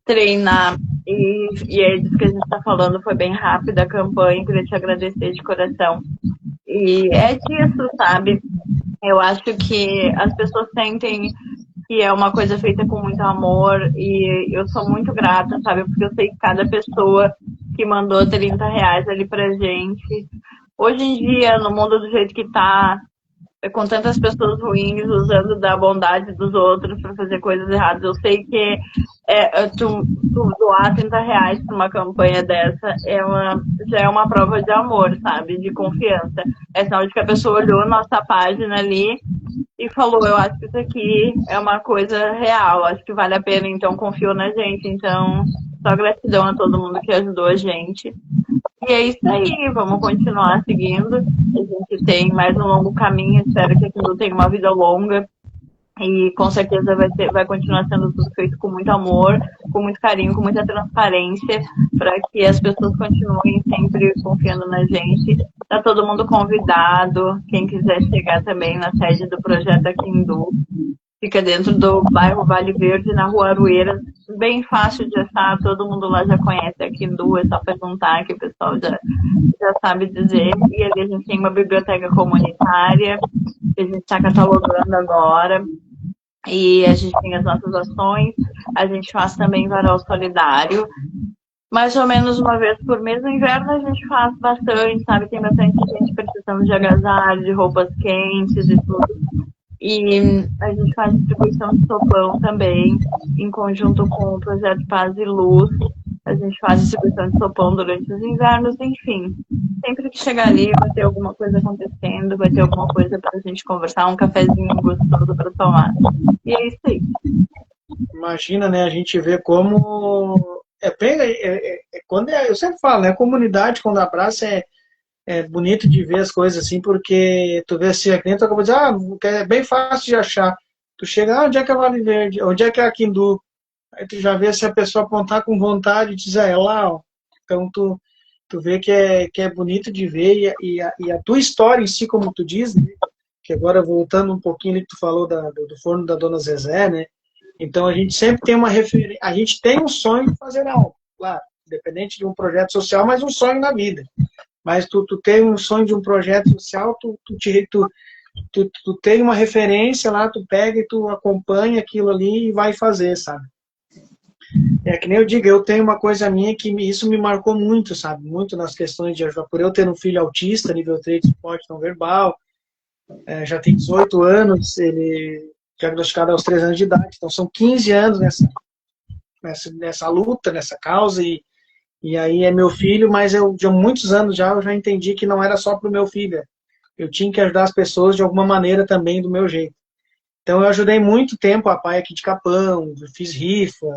treinar. E é disso que a gente está falando, foi bem rápida a campanha, queria te agradecer de coração. E é disso, sabe? Eu acho que as pessoas sentem que é uma coisa feita com muito amor e eu sou muito grata, sabe? Porque eu sei que cada pessoa que mandou R$ 30 ali pra gente, hoje em dia, no mundo do jeito que tá, com tantas pessoas ruins usando da bondade dos outros para fazer coisas erradas, eu sei que tu doar R$ 30 para uma campanha dessa já é uma prova de amor, sabe? De confiança. É sinal de que a pessoa olhou nossa página ali e falou, eu acho que isso aqui é uma coisa real, acho que vale a pena, então confiou na gente. Então, só gratidão a todo mundo que ajudou a gente. E é isso aí, vamos continuar seguindo. A gente tem mais um longo caminho, espero que aquilo tenha uma vida longa. E com certeza vai continuar sendo tudo feito com muito amor, com muito carinho, com muita transparência, para que as pessoas continuem sempre confiando na gente. Está todo mundo convidado, quem quiser chegar também na sede do projeto aqui em Du. Fica dentro do bairro Vale Verde, na Rua Aroeira, bem fácil de achar, todo mundo lá já conhece aqui em Du, é só perguntar que o pessoal já sabe dizer. E ali a gente tem uma biblioteca comunitária, que a gente está catalogando agora. E a gente tem as nossas ações, a gente faz também varal solidário, mais ou menos uma vez por mês. No inverno a gente faz bastante, sabe? Tem bastante gente precisando de agasalho, de roupas quentes e tudo. E a gente faz distribuição de sopão também, em conjunto com o Projeto Paz e Luz. A gente faz distribuição de sopão durante os invernos, enfim. Sempre que chegar ali vai ter alguma coisa acontecendo, vai ter alguma coisa para a gente conversar, um cafezinho gostoso para tomar. E é isso aí. Imagina, né? A gente vê como eu sempre falo, né? A comunidade, quando abraça, é bonito de ver as coisas assim, porque tu vê assim, a cliente acabou de dizer, é bem fácil de achar. Tu chega, onde é que é Vale Verde? Onde é que é a Quindu? Aí tu já vê se a pessoa apontar com vontade e dizer, é lá, ó. Então tu vê que é bonito de ver e a tua história em si, como tu diz, né? Que agora voltando um pouquinho que tu falou do forno da Dona Zezé, né? Então a gente sempre tem uma referência, a gente tem um sonho de fazer algo, claro, independente de um projeto social, mas um sonho na vida. Mas tu tem um sonho de um projeto social, tu tem uma referência lá, tu pega e tu acompanha aquilo ali e vai fazer, sabe? É que nem eu digo, eu tenho uma coisa minha que isso me marcou muito, sabe? Muito nas questões de ajudar. Por eu ter um filho autista, nível 3 de suporte não verbal, já tem 18 anos, ele diagnosticado aos 3 anos de idade. Então são 15 anos nessa luta, nessa causa, e aí é meu filho, mas eu, de muitos anos já, eu já entendi que não era só para o meu filho. Eu tinha que ajudar as pessoas de alguma maneira também, do meu jeito. Então eu ajudei muito tempo a pai aqui de Capão, fiz rifa,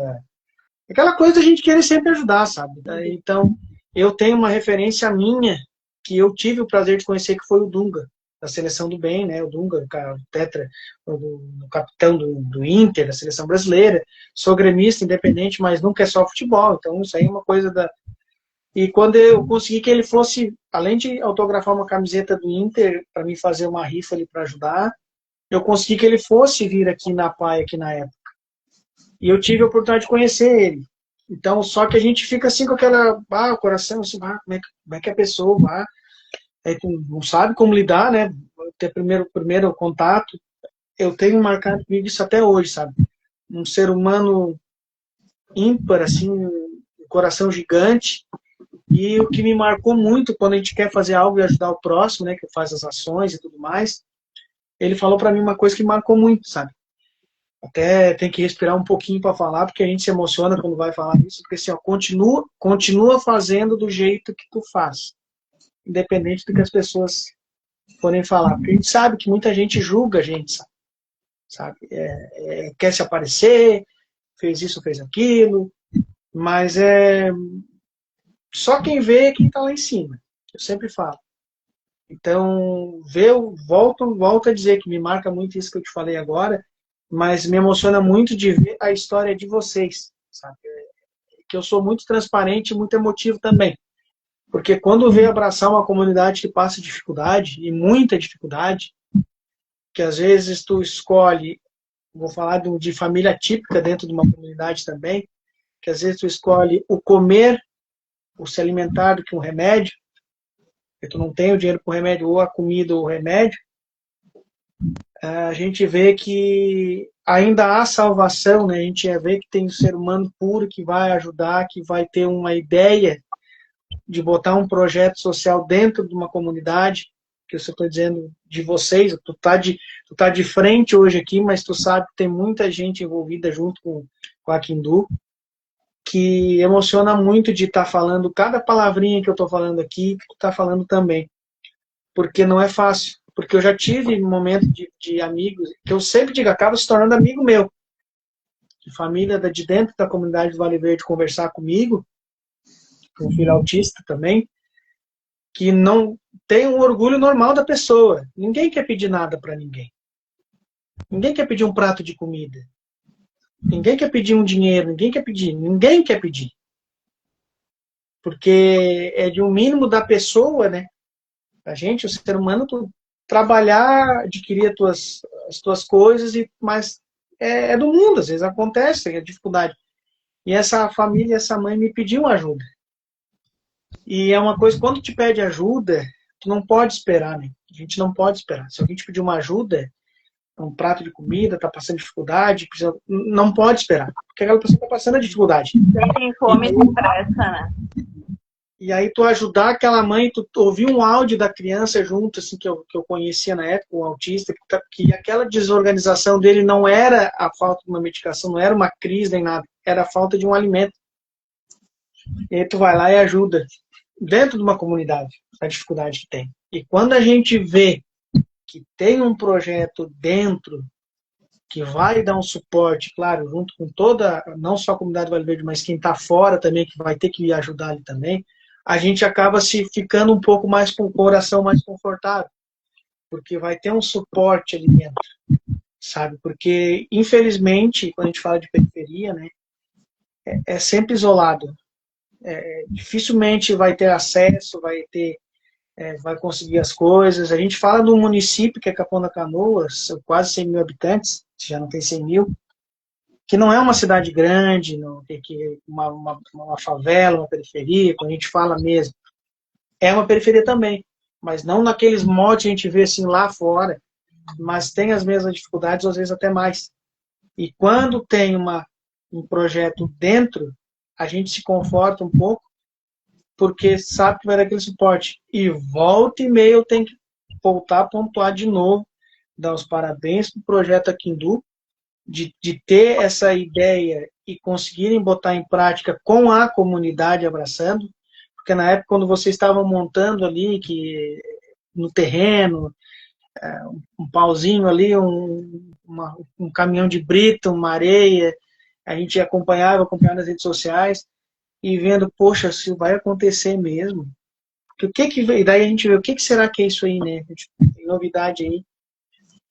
aquela coisa a gente querer sempre ajudar, sabe? Então eu tenho uma referência minha, que eu tive o prazer de conhecer, que foi o Dunga, da Seleção do Bem, né? O Dunga, o tetra, o capitão do Inter, da Seleção Brasileira. Sou gremista, independente, mas nunca é só futebol. Então isso aí é uma coisa da... E quando eu consegui que ele fosse, além de autografar uma camiseta do Inter, para mim fazer uma rifa ali para ajudar, eu consegui que ele fosse vir aqui na PAI, aqui na época. E eu tive a oportunidade de conhecer ele. Então, só que a gente fica assim com aquela, o coração, assim, como é que a pessoa vai? Aí tu não sabe como lidar, né? Ter primeiro contato. Eu tenho marcado comigo isso até hoje, sabe? Um ser humano ímpar, assim, um coração gigante. E o que me marcou muito quando a gente quer fazer algo e ajudar o próximo, né? Que faz as ações e tudo mais, ele falou para mim uma coisa que marcou muito, sabe? Até tem que respirar um pouquinho para falar, porque a gente se emociona quando vai falar isso, porque assim, ó, continua fazendo do jeito que tu faz, independente do que as pessoas forem falar. Porque a gente sabe que muita gente julga a gente, sabe? Quer se aparecer, fez isso, fez aquilo, mas é só quem vê é quem está lá em cima. Eu sempre falo. Então, volto a dizer que me marca muito isso que eu te falei agora, mas me emociona muito de ver a história de vocês, sabe? Que eu sou muito transparente e muito emotivo também. Porque quando vê abraçar uma comunidade que passa dificuldade, e muita dificuldade, que às vezes tu escolhe, vou falar de família típica dentro de uma comunidade também, que às vezes tu escolhe o comer, o se alimentar do que um remédio, porque tu não tem o dinheiro para o remédio, ou a comida ou o remédio, a gente vê que ainda há salvação, né? A gente vê que tem um ser humano puro que vai ajudar, que vai ter uma ideia de botar um projeto social dentro de uma comunidade, que eu estou dizendo de vocês, tu tá de frente hoje aqui, mas tu sabe que tem muita gente envolvida junto com a Kindu, que emociona muito de estar falando cada palavrinha que eu estou falando aqui, que tu está falando também, porque não é fácil. Porque eu já tive momentos de amigos, que eu sempre digo, acaba se tornando amigo meu, de família de dentro da comunidade do Vale Verde conversar comigo, com um filho autista também, que não tem um orgulho normal da pessoa. Ninguém quer pedir nada para ninguém. Ninguém quer pedir um prato de comida. Ninguém quer pedir um dinheiro. Ninguém quer pedir. Ninguém quer pedir. Porque é de um mínimo da pessoa, né? A gente, o ser humano, tu trabalhar, adquirir as tuas coisas, mas é do mundo, às vezes acontece, é dificuldade. E essa família, essa mãe me pediu ajuda. E é uma coisa, quando te pede ajuda, tu não pode esperar, né? A gente não pode esperar. Se alguém te pedir uma ajuda, um prato de comida, tá passando dificuldade, não pode esperar, porque aquela pessoa tá passando a dificuldade. Quem tem fome com pressa, né? E aí tu ajudar aquela mãe, tu ouvir um áudio da criança junto, assim, que eu conhecia na época, um autista, que aquela desorganização dele não era a falta de uma medicação, não era uma crise nem nada, era a falta de um alimento. E aí tu vai lá e ajuda, dentro de uma comunidade, a dificuldade que tem. E quando a gente vê que tem um projeto dentro que vai dar um suporte, claro, junto com toda, não só a comunidade do Vale Verde, mas quem está fora também, que vai ter que ajudar ali também, a gente acaba se ficando um pouco mais com o coração mais confortável, porque vai ter um suporte ali dentro, sabe? Porque, infelizmente, quando a gente fala de periferia, né, é sempre isolado. Dificilmente vai ter acesso, vai conseguir as coisas. A gente fala de um município que é Capão da Canoas, quase 100 mil habitantes, já não tem 100 mil, que não é uma cidade grande, não tem uma favela, uma periferia, quando a gente fala mesmo. É uma periferia também, mas não naqueles modos que a gente vê assim lá fora, mas tem as mesmas dificuldades, às vezes até mais. E quando tem um projeto dentro, a gente se conforta um pouco, porque sabe que vai dar aquele suporte. E volta e meia eu tenho que voltar a pontuar de novo, dar os parabéns para o projeto Akindu, de ter essa ideia e conseguirem botar em prática com a comunidade abraçando, porque na época quando vocês estavam montando ali, que no terreno, um pauzinho ali, um caminhão de brita, uma areia, a gente acompanhava nas redes sociais, e vendo, poxa, se vai acontecer mesmo. E daí a gente vê, o que será que é isso aí, né? Tem novidade aí.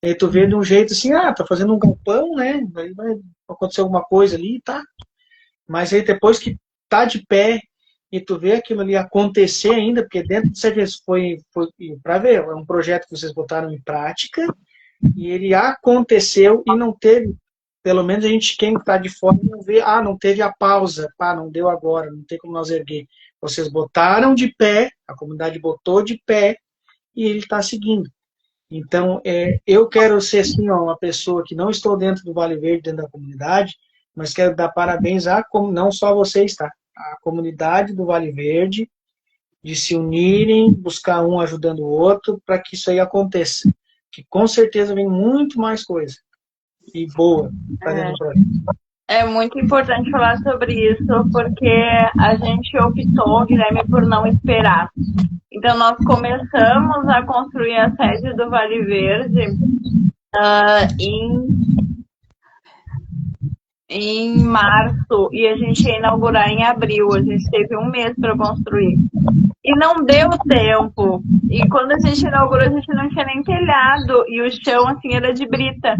E tu vê de um jeito assim, tá fazendo um galpão, né? Aí vai acontecer alguma coisa ali, tá? Mas aí depois que tá de pé e tu vê aquilo ali acontecer ainda, porque dentro de certeza foi para ver, é um projeto que vocês botaram em prática e ele aconteceu e não teve pelo menos a gente, quem está de fora, não vê, não teve a pausa, não deu agora, não tem como nós erguer. Vocês botaram de pé, a comunidade botou de pé, e ele está seguindo. Então, eu quero ser, assim, uma pessoa que não estou dentro do Vale Verde, dentro da comunidade, mas quero dar parabéns não só a vocês, tá? A comunidade do Vale Verde, de se unirem, buscar um ajudando o outro, para que isso aí aconteça. Que com certeza vem muito mais coisa. E boa. Tá dentro do projeto. É muito importante falar sobre isso, porque a gente optou, Guilherme, por não esperar. Então, nós começamos a construir a sede do Vale Verde em março, e a gente ia inaugurar em abril. A gente teve um mês para construir. E não deu tempo. E quando a gente inaugurou, a gente não tinha nem telhado. E o chão, assim, era de brita.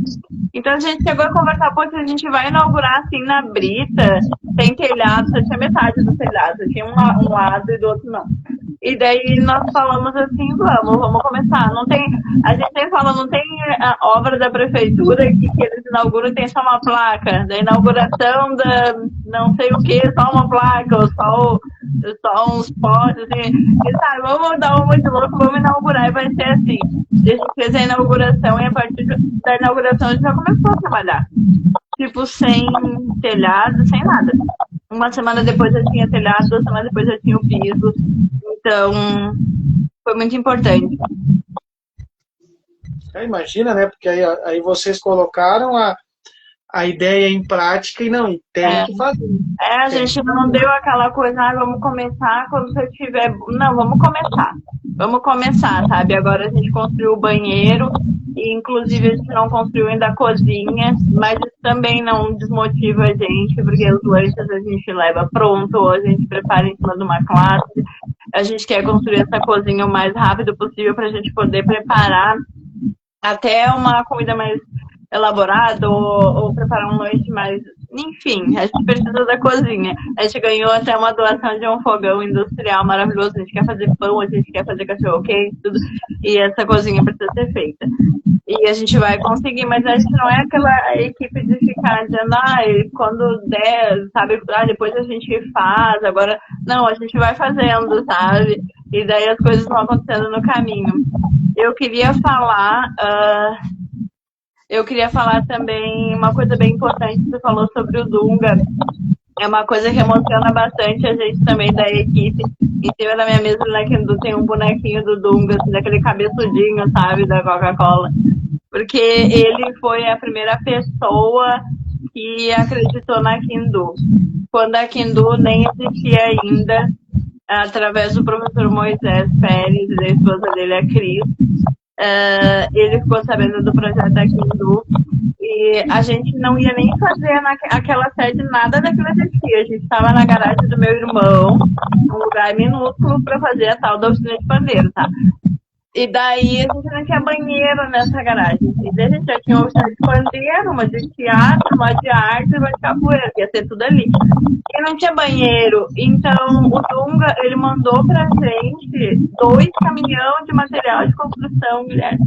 Então a gente chegou a conversar, se a gente vai inaugurar, assim, na brita, tem telhado, só tinha metade do telhado. Tinha um lado e do outro não. E daí nós falamos assim, vamos começar. Não tem, a gente sempre fala, não tem a obra da prefeitura que eles inauguram e tem só uma placa. Da inauguração da não sei o que, só uma placa, ou só uns potes, assim. E sabe, vamos dar uma de louco, vamos inaugurar e vai ser assim. A gente fez a inauguração e a partir da inauguração a gente já começou a trabalhar. Tipo, sem telhado, sem nada. Uma semana depois já tinha telhado, 2 semanas depois já tinha o piso. Então, foi muito importante. Imagina, né? Porque aí vocês colocaram a ideia em prática e tem que fazer. A gente não deu aquela coisa, vamos começar quando você tiver... Não, vamos começar. Vamos começar, sabe? Agora a gente construiu o banheiro e, inclusive, a gente não construiu ainda a cozinha, mas isso também não desmotiva a gente, porque os lanches a gente leva pronto, ou a gente prepara em cima de uma classe. A gente quer construir essa cozinha o mais rápido possível para a gente poder preparar até uma comida mais elaborada ou preparar um lanche mais... Enfim, a gente precisa da cozinha. A gente ganhou até uma doação de um fogão industrial maravilhoso. A gente quer fazer pão, a gente quer fazer cachorro-quente, tudo. E essa cozinha precisa ser feita. E a gente vai conseguir, mas a gente não é aquela equipe de ficar dizendo, quando der, sabe, depois a gente faz, agora... Não, a gente vai fazendo, sabe? E daí as coisas vão acontecendo no caminho. Eu queria falar também uma coisa bem importante que você falou sobre o Dunga. É uma coisa que emociona bastante a gente também da equipe. Em cima da minha mesa na Kindu tem um bonequinho do Dunga, assim, daquele cabeçudinho, sabe, da Coca-Cola. Porque ele foi a primeira pessoa que acreditou na Kindu. Quando a Kindu nem existia ainda, através do professor Moisés Pérez e da esposa dele, a Cris, ele ficou sabendo do projeto da Kindu e a gente não ia nem fazer aquela sede, nada daquilo existia. A gente estava na garagem do meu irmão, um lugar minúsculo, para fazer a tal da oficina de pandeiro, tá? E daí a gente não tinha banheiro nessa garagem. E daí a gente já tinha uma oficina de pandeiro, uma de teatro, uma de arte e uma de capoeira, ia ser tudo ali. E não tinha banheiro. Então o Dunga, ele mandou pra gente 2 caminhões de material de construção, Guilherme,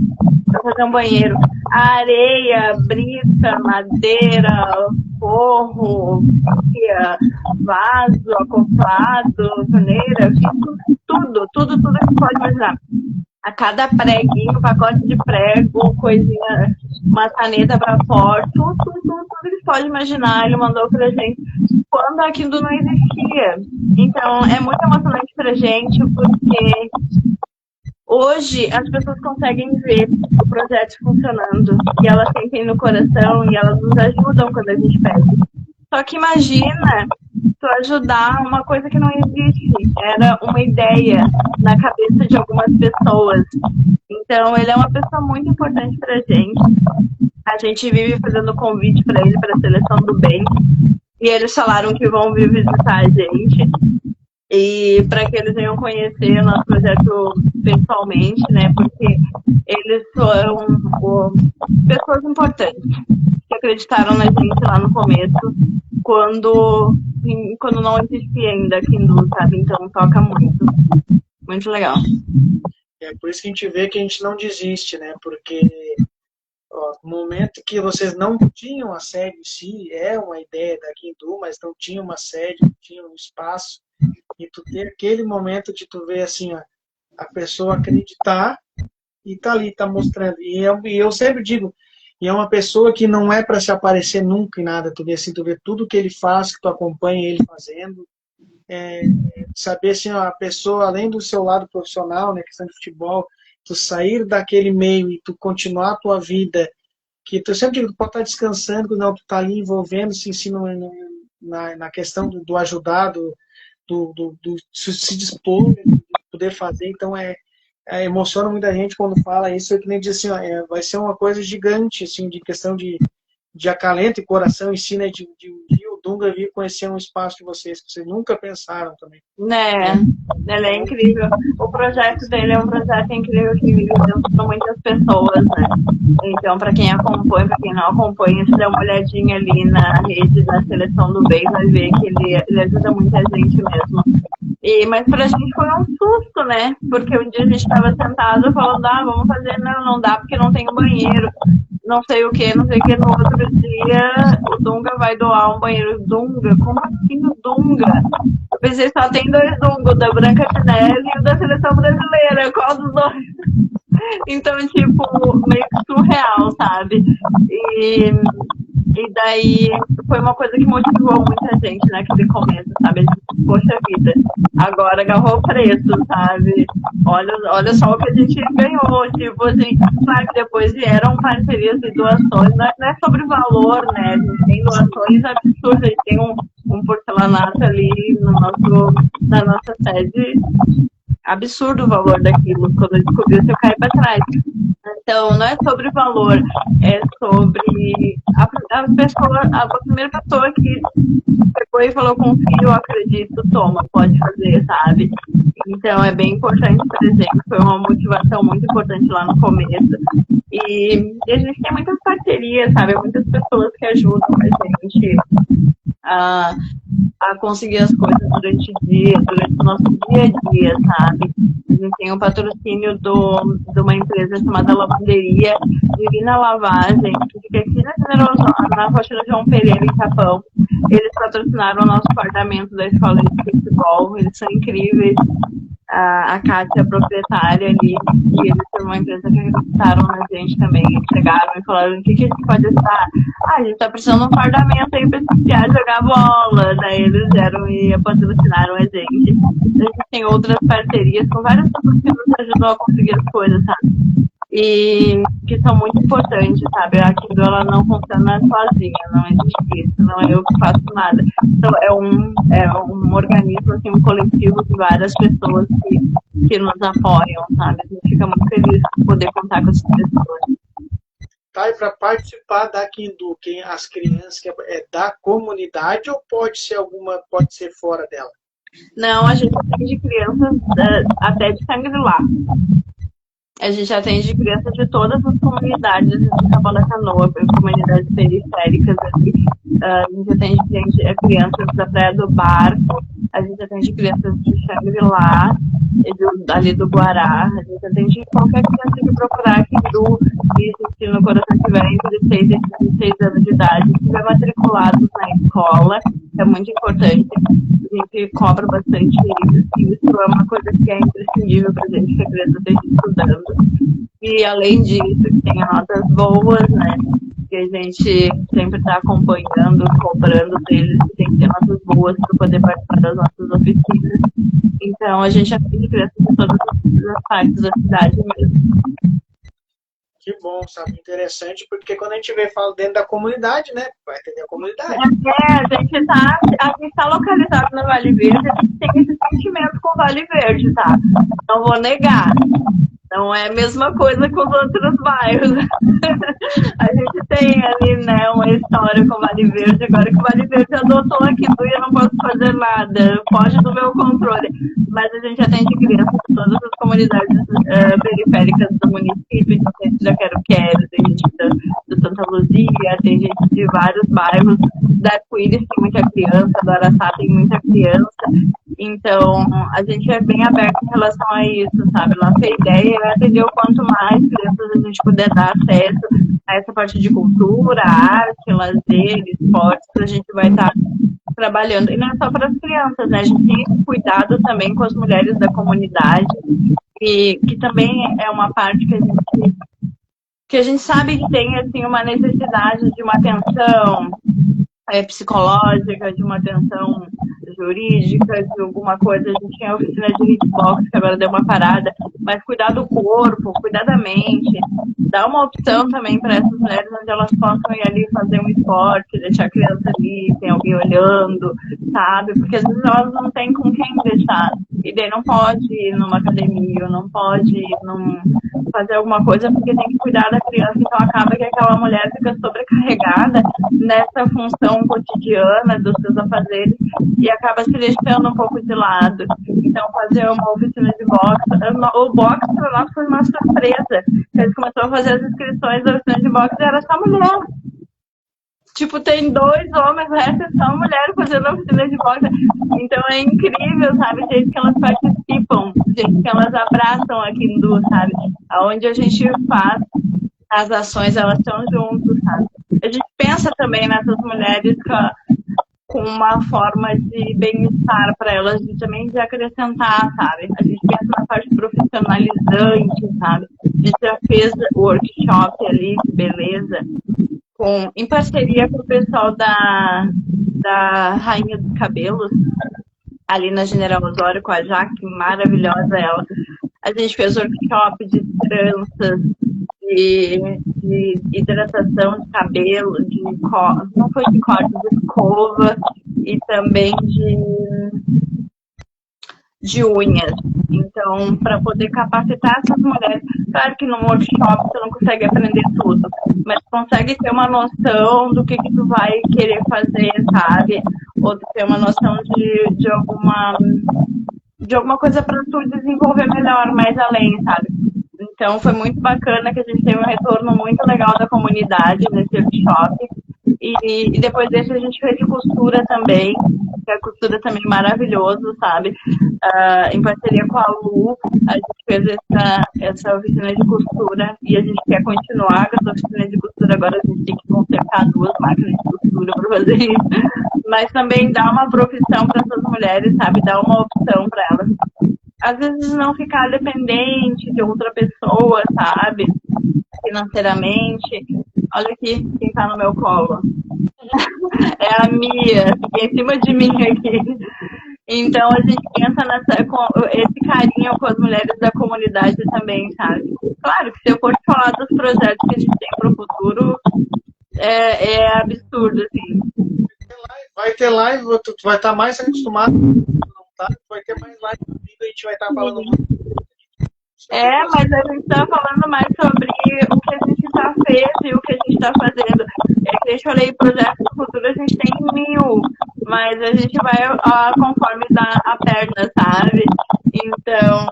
pra fazer um banheiro. Areia, brita, madeira, forro, vaso, acoplado, torneira, tudo que pode imaginar. A cada preguinho, pacote de prego, coisinha, maçaneta para fora, tudo que ele pode imaginar, ele mandou pra gente quando aquilo não existia. Então, é muito emocionante pra gente, porque hoje as pessoas conseguem ver o projeto funcionando, e elas sentem no coração, e elas nos ajudam quando a gente pede. Só que imagina tu ajudar uma coisa que não existe. Era uma ideia na cabeça de algumas pessoas. Então, ele é uma pessoa muito importante pra gente. A gente vive fazendo convite para ele, para a Seleção do Bem. E eles falaram que vão vir visitar a gente. E para que eles venham conhecer o nosso projeto pessoalmente, né? Porque eles foram pessoas importantes que acreditaram na gente lá no começo, quando não existia ainda Kindu, sabe? Então toca muito. Muito legal. É por isso que a gente vê que a gente não desiste, né? Porque no momento que vocês não tinham a sede em si, é uma ideia da Quindu, mas não tinha uma sede, não tinha um espaço, e tu ter aquele momento de tu ver assim, a pessoa acreditar e tá ali, tá mostrando. E eu sempre digo, e é uma pessoa que não é para se aparecer nunca em nada, tu vê assim, tu vê tudo que ele faz, que tu acompanha ele fazendo, saber assim, a pessoa, além do seu lado profissional, né, questão de futebol, tu sair daquele meio e tu continuar a tua vida, que tu sempre digo, tu pode estar descansando, não, tu tá ali envolvendo-se em si na questão do ajudar, do se dispor, de poder fazer, então emociona muita gente quando fala isso, é que nem diz assim, vai ser uma coisa gigante, assim, de questão de acalento e coração em si, né, de o Dunga vir conhecer um espaço de vocês, que vocês nunca pensaram também. Né, ele é incrível. O projeto dele é um projeto incrível que vive dentro de muitas pessoas, né? Então, para quem acompanha, para quem não acompanha, se der uma olhadinha ali na rede da Seleção do Bem, vai ver que ele ajuda muita gente mesmo. Mas pra gente foi um susto, né? Porque um dia a gente estava sentado falando, vamos fazer, não dá porque não tem um banheiro, não sei o que, não sei o que. No outro dia, o Dunga vai doar um banheiro. Dunga? Como assim o Dunga? Eu pensei, só tem 2 Dunga, o da Branca de Neve e o da Seleção Brasileira. Qual dos 2? Então, tipo, meio que surreal, sabe? E daí foi uma coisa que motivou muita gente naquele começo, sabe? Poxa vida, agora agarrou o preço, sabe? Olha só o que a gente ganhou. Tipo assim, claro que depois vieram parcerias e doações, não é sobre valor, né? A gente tem doações absurdas, a gente tem um porcelanato ali na nossa sede. Absurdo o valor daquilo, quando eu descobri, eu caí para trás. Então, não é sobre valor, é sobre a primeira pessoa que pegou e falou, confio, acredito, toma, pode fazer, sabe? Então, é bem importante pra gente, foi uma motivação muito importante lá no começo. E a gente tem muitas parcerias, sabe? Muitas pessoas que ajudam a gente a conseguir as coisas durante o dia, durante o nosso dia a dia, sabe? A gente tem um patrocínio de uma empresa chamada Lavanderia Divina Lavagem, que fica aqui na Rocha João Pereira, em Capão. Eles patrocinaram o nosso apartamento da escola de futebol, eles são incríveis. A Kátia, a proprietária ali, e eles são uma empresa que acreditaram na gente também. Eles chegaram e falaram, o que a gente pode ajudar? A gente tá precisando de um fardamento aí pra estudiar jogar bola. Daí eles vieram e patrocinaram a gente. A gente tem outras parcerias com várias pessoas que nos ajudam a conseguir as coisas, sabe? E que são muito importantes, sabe? A Quindu, ela não funciona sozinha, não existe isso, não é eu que faço nada. Então, é um organismo, assim, um coletivo de várias pessoas que nos apoiam, sabe? A gente fica muito feliz de poder contar com essas pessoas. Tá, e para participar da Quindu, as crianças, é da comunidade ou pode ser fora dela? Não, a gente atende crianças até de Shangri-La. A gente atende crianças de todas as comunidades de Capão da Canoa, comunidades periféricas aqui. A gente atende crianças da Praia do Barco, a gente atende crianças de Shangri-La, ali do Guará, a gente atende qualquer criança que procurar aqui se no coração tiver entre 6 e 16 anos de idade, estiver matriculados na escola, é muito importante. A gente cobra bastante isso, é uma coisa que é imprescindível para a gente, que a criança esteja estudando. E além disso, que tenha notas boas, né? Que a gente sempre está acompanhando, cobrando deles, que tem que ter notas boas para poder participar das nossas oficinas. Então, a gente atende crianças de todas as partes da cidade mesmo. Que bom, sabe? Interessante, porque quando a gente fala dentro da comunidade, né? Vai atender a comunidade. A gente tá localizado no Vale Verde, a gente tem esse sentimento com o Vale Verde, tá? Não vou negar. Não é a mesma coisa com os outros bairros. A gente tem ali, né, uma história com o Vale Verde, agora que o Vale Verde adotou aqui, eu não posso fazer nada, foge do meu controle. Mas a gente atende crianças de todas as comunidades periféricas do município, tem gente da Quero-Quero, tem gente do Santa Luzia, tem gente de vários bairros. Da Arco-Íris tem muita criança, do Araçá tem muita criança. Então, a gente é bem aberto em relação a isso, sabe? Nossa ideia é atender o quanto mais crianças a gente puder dar acesso a essa parte de cultura, arte, lazer, esportes, a gente vai estar trabalhando. E não é só para as crianças, né? A gente tem esse cuidado também com as mulheres da comunidade, que também é uma parte que a gente sabe que tem assim, uma necessidade de uma atenção psicológica, de uma atenção jurídica, de alguma coisa. A gente tinha a oficina de hitbox, que agora deu uma parada, mas cuidar do corpo, cuidar da mente, dar uma opção também para essas mulheres onde elas possam ir ali fazer um esporte, deixar a criança ali, tem alguém olhando, sabe? Porque às vezes elas não têm com quem deixar. E daí não pode ir numa academia, não pode ir fazer alguma coisa porque tem que cuidar da criança, então acaba que aquela mulher fica sobrecarregada nessa função cotidiana dos seus afazeres e acaba se deixando um pouco de lado. Então fazer uma oficina de boxe, o boxe para nós foi uma surpresa. Eles começaram a fazer as inscrições da oficina de boxe e era só mulher. Tipo, tem 2 homens, o resto é só mulher fazendo oficina de boxe. Então é incrível, sabe? O jeito que elas participam, o jeito que elas abraçam aqui em Du, sabe? Aonde a gente faz as ações, elas estão juntos, sabe? A gente pensa também nessas mulheres com uma forma de bem-estar para elas, de também de acrescentar, sabe? A gente pensa na parte profissionalizante, sabe? A gente já fez workshop ali de beleza, em parceria com o pessoal da Rainha dos Cabelos, ali na General Osório, com a Jaque, maravilhosa ela. A gente fez workshop de tranças, de hidratação de cabelo, não foi de corte, de escova, e também de unhas. Então, para poder capacitar essas mulheres, claro que num workshop você não consegue aprender tudo, mas consegue ter uma noção do que tu vai querer fazer, sabe? Ou ter uma noção de alguma coisa para tu desenvolver melhor, mais além, sabe? Então, foi muito bacana que a gente teve um retorno muito legal da comunidade nesse workshop. E depois desse a gente fez de costura também, que a costura também é maravilhoso, sabe? Em parceria com a Lu, a gente fez essa oficina de costura e a gente quer continuar com essa oficina de costura. Agora a gente tem que consertar 2 máquinas de costura para fazer isso. Mas também dá uma profissão para essas mulheres, sabe? Dá uma opção para elas. Às vezes não ficar dependente de outra pessoa, sabe? Financeiramente. Olha aqui quem tá no meu colo. É a Mia, fica em cima de mim aqui. Então a gente pensa esse carinho com as mulheres da comunidade também, sabe? Claro que se eu for te falar dos projetos que a gente tem pro futuro, é absurdo, assim. Vai ter live, tu vai estar mais acostumado, tá? Vai ter mais live comigo, a gente vai estar falando muito. Mas a gente está falando mais sobre o que a gente já fez e o que a gente está fazendo. Que eu falei, projetos do futuro a gente tem 1000, mas a gente vai conforme dá a perna, sabe? Então,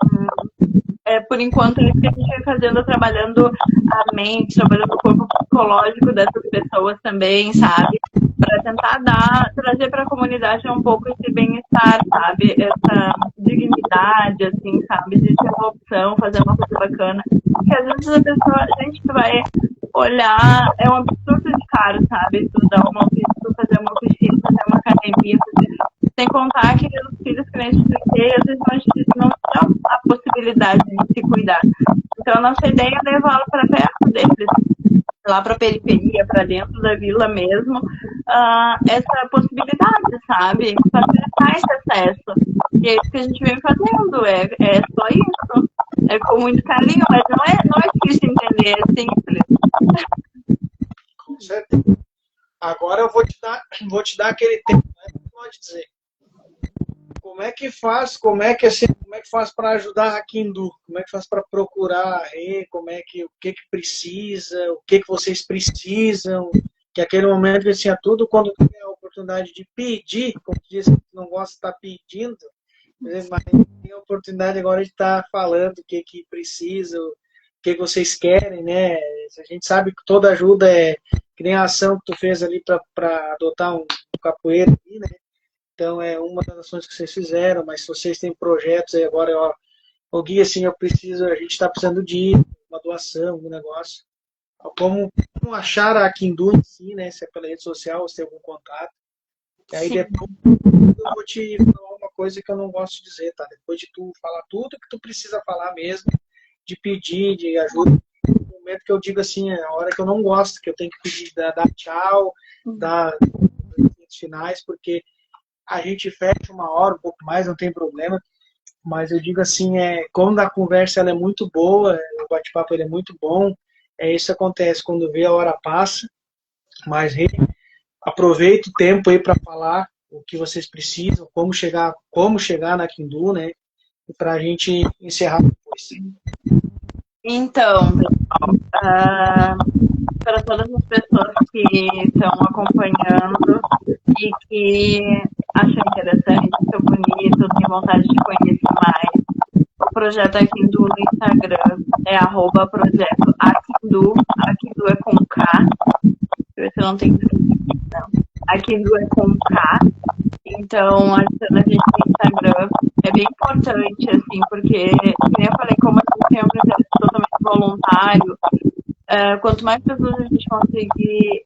por enquanto, isso que a gente vai fazendo, trabalhando a mente, trabalhando o corpo psicológico dessas pessoas também, sabe? Para tentar trazer para a comunidade um pouco esse bem-estar, sabe? Essa dignidade, assim, sabe? De ter uma opção, fazer uma coisa bacana. Porque às vezes a gente vai olhar, é um absurdo de caro, sabe? Tu dar uma oficina, fazer uma oficina, fazer uma academia, sem contar que os filhos que a gente tem, às vezes não têm a possibilidade de se cuidar. Então, a nossa ideia é levá-lo para perto deles, lá para a periferia, para dentro da vila mesmo, essa possibilidade, sabe? Facilitar esse acesso. E é isso que a gente vem fazendo, é só isso. É com muito carinho, mas não é difícil entender, é simples. Com certeza. Agora eu vou te dar aquele tempo, né? Pode dizer. Como é que faz para ajudar aqui em Du? Como é que faz para procurar a Rê? O que precisa? O que vocês precisam? Que aquele momento que tinha tudo, quando tem a oportunidade de pedir, como diz, não gosta de estar pedindo, mas tem a oportunidade agora de estar falando o que precisa, o que vocês querem, né? A gente sabe que toda ajuda que nem a ação que tu fez ali para adotar um capoeira, né? Então é uma das ações que vocês fizeram, mas se vocês têm projetos aí agora, ó, o Gui, assim, a gente está precisando de uma doação, algum negócio. Como achar a Kindu em si, né? Se é pela rede social, ou se tem algum contato. E aí Sim. depois eu vou te falar uma coisa que eu não gosto de dizer, tá? Depois de tu falar tudo que tu precisa falar mesmo, de pedir, de ajuda, no momento que eu digo assim, é a hora que eu não gosto, que eu tenho que pedir, dar tchau, dar finais, porque a gente fecha uma hora, um pouco mais, não tem problema, mas eu digo assim, quando a conversa ela é muito boa, o bate-papo ele é muito bom, isso acontece, quando vê a hora passa, mas aproveita o tempo aí para falar o que vocês precisam, como chegar na Kindu, né, e para a gente encerrar depois. Então, para todas as pessoas que estão acompanhando e que acham interessante, acham bonito, têm vontade de conhecer mais, o projeto Akindu no Instagram é @projeto Akindu. Akindu é com K. Deixa eu ver se eu não tenho. Não. Akindu é com K. Então, adiciona a gente no Instagram. É bem importante, assim, porque, como eu falei, como a gente tem um projeto totalmente voluntário, quanto mais pessoas a gente conseguir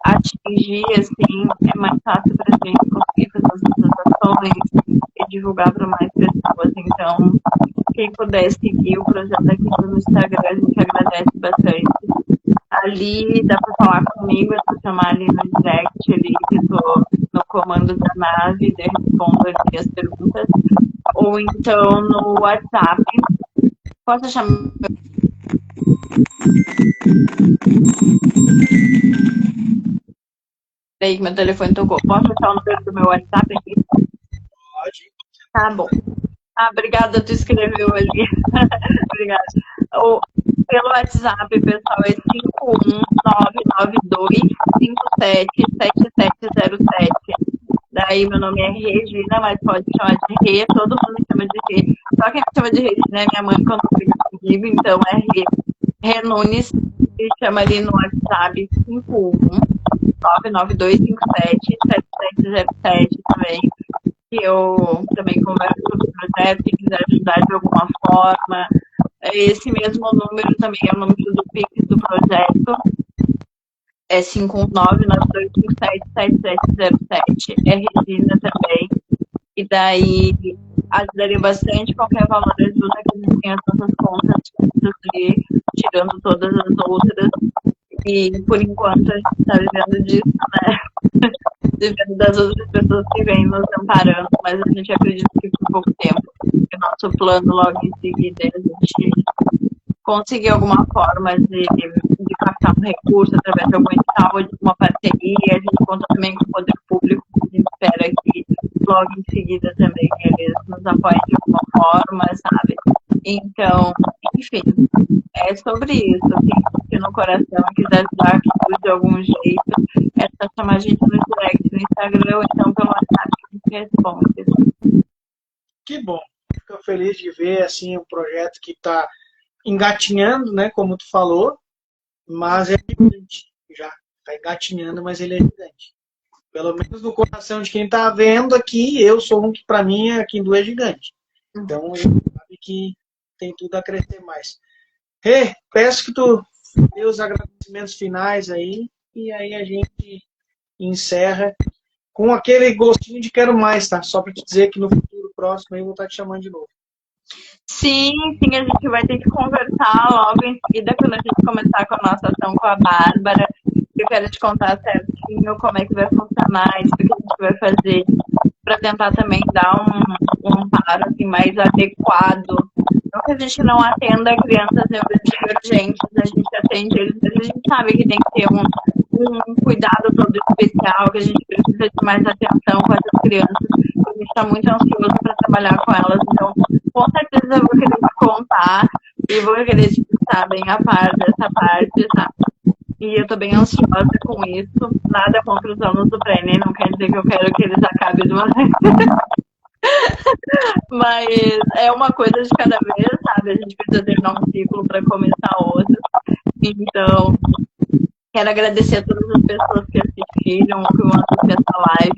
atingir, assim, é mais fácil para a gente conseguir fazer as apresentações e divulgar para mais pessoas. Então, quem puder seguir o projeto aqui no Instagram, a gente agradece bastante. Ali dá para falar comigo, é só chamar ali no direct, ali, que estou no comando da nave, e respondo ali as perguntas. Ou então no WhatsApp. Posso chamar? Peraí que meu telefone tocou. Posso achar o número do meu WhatsApp aqui? Pode. Tá bom. Obrigada, tu escreveu ali. Obrigada. Pelo WhatsApp, pessoal, é 51992577707. Daí meu nome é Regina, mas pode chamar de Rê, todo mundo me chama de Rê. Só quem me chama de Regina é minha mãe quando fica comigo, então é Rê Nunes, e chama ali no WhatsApp 51992577707 também. Que eu também converso sobre o projeto, se quiser ajudar de alguma forma. Esse mesmo número também é o número do Pix do projeto. É 51992577707. É Regina também. E daí ajudaria bastante. Qualquer valor ajuda, que a gente tem as nossas contas ali, tirando todas as outras. E por enquanto a gente está vivendo disso, né? Vivendo das outras pessoas que vêm nos amparando, mas a gente acredita que por pouco tempo. O nosso plano logo em seguida é a gente conseguir alguma forma de captar um recurso através de algum edital ou de uma parceria. A gente conta também com o poder público, a gente espera que logo em seguida também eles nos apoiem de alguma forma, sabe? Então, enfim, é sobre isso. Se no coração quiser ajudar de algum jeito, é só chamar a gente no direct no Instagram ou então pelo WhatsApp que a gente responde. Que bom. Fico feliz de ver assim um projeto que está engatinhando, né, como tu falou, mas é gigante. Já está engatinhando, mas ele é gigante. Pelo menos no coração de quem está vendo aqui, eu sou um que para mim a Kindu é gigante. Então a gente sabe que tem tudo a crescer mais. Peço que tu dê os agradecimentos finais aí, e aí a gente encerra com aquele gostinho de quero mais, tá? Só para te dizer que no futuro próximo aí eu vou estar te chamando de novo. Sim, a gente vai ter que conversar logo em seguida quando a gente começar com a nossa ação com a Bárbara. Eu quero te contar certinho como é que vai funcionar, isso que a gente vai fazer para tentar também dar um amparo assim, mais adequado. Não que a gente não atenda crianças neurodivergentes, a gente atende eles, mas a gente sabe que tem que ter um cuidado todo especial, que a gente precisa de mais atenção com essas crianças. A gente está muito ansioso para trabalhar com elas, então com certeza eu vou querer te contar e vou querer te estar bem a par dessa parte, tá? E eu tô bem ansiosa com isso. Nada contra os alunos do pré-ENEM, não quer dizer que eu quero que eles acabem de uma vez. Mas é uma coisa de cada vez, sabe? A gente precisa terminar um ciclo para começar outro. Então, quero agradecer a todas as pessoas que assistiram, que vão assistir essa live.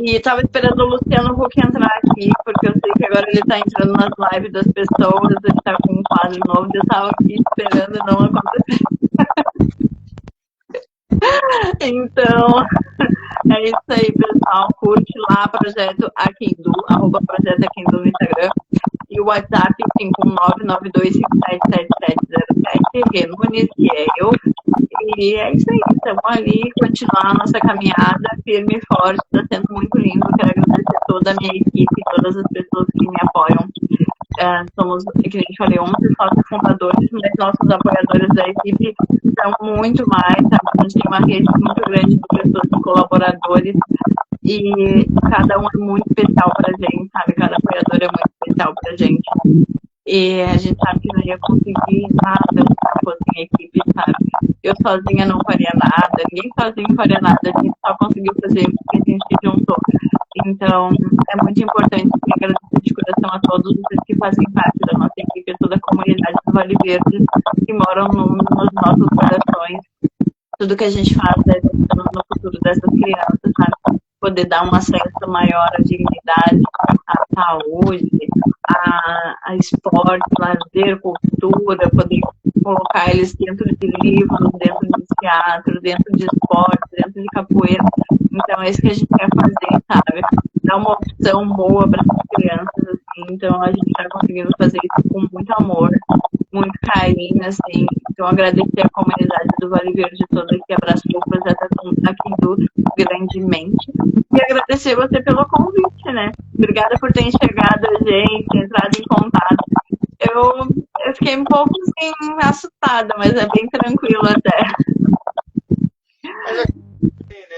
E tava esperando o Luciano Huck entrar aqui, porque eu sei que agora ele tá entrando nas lives das pessoas, ele tá com um quadro novo, eu tava aqui esperando não acontecer. Então, é isso aí, pessoal. Curte lá, Projeto Akindu, @Projeto Akindu no Instagram. E o WhatsApp 51992577707, Rê Nunes, que é eu. E é isso aí, estamos ali, continuar a nossa caminhada firme e forte, está sendo muito lindo. Quero agradecer toda a minha equipe, todas as pessoas que me apoiam. Somos, que a gente falei, 11 sócios fundadores, mas nossos apoiadores da equipe são muito mais, sabe? A gente tem uma rede muito grande de pessoas, de colaboradores, e cada um é muito especial para a gente, sabe? Cada apoiador é muito especial para a gente. E a gente sabe que não ia conseguir nada se não fosse em equipe, sabe? Eu sozinha não faria nada, ninguém sozinho faria nada, a gente só conseguiu fazer porque a gente se juntou. Então, é muito importante agradecer de coração a todos vocês que fazem parte da nossa equipe, a toda a comunidade do Vale Verde, que moram nos nossos corações. Tudo que a gente faz é pensando no futuro dessas crianças, sabe? Poder dar um acesso maior à dignidade, à saúde, a esporte, lazer, cultura, poder colocar eles dentro de livros, dentro de teatro, dentro de esporte, dentro de capoeira. Então, é isso que a gente quer fazer, sabe? Dar uma opção boa para essas crianças, assim. Então, a gente está conseguindo fazer isso com muito amor, muito carinho, assim. Então, agradecer a comunidade do Vale Verde toda que abraçou o projeto Akindu grandemente. E agradecer você pelo convite, né? Obrigada por ter enxergado a gente, entrado em contato. Eu fiquei um pouco, assim, assustada, mas é bem tranquilo até. Mas né,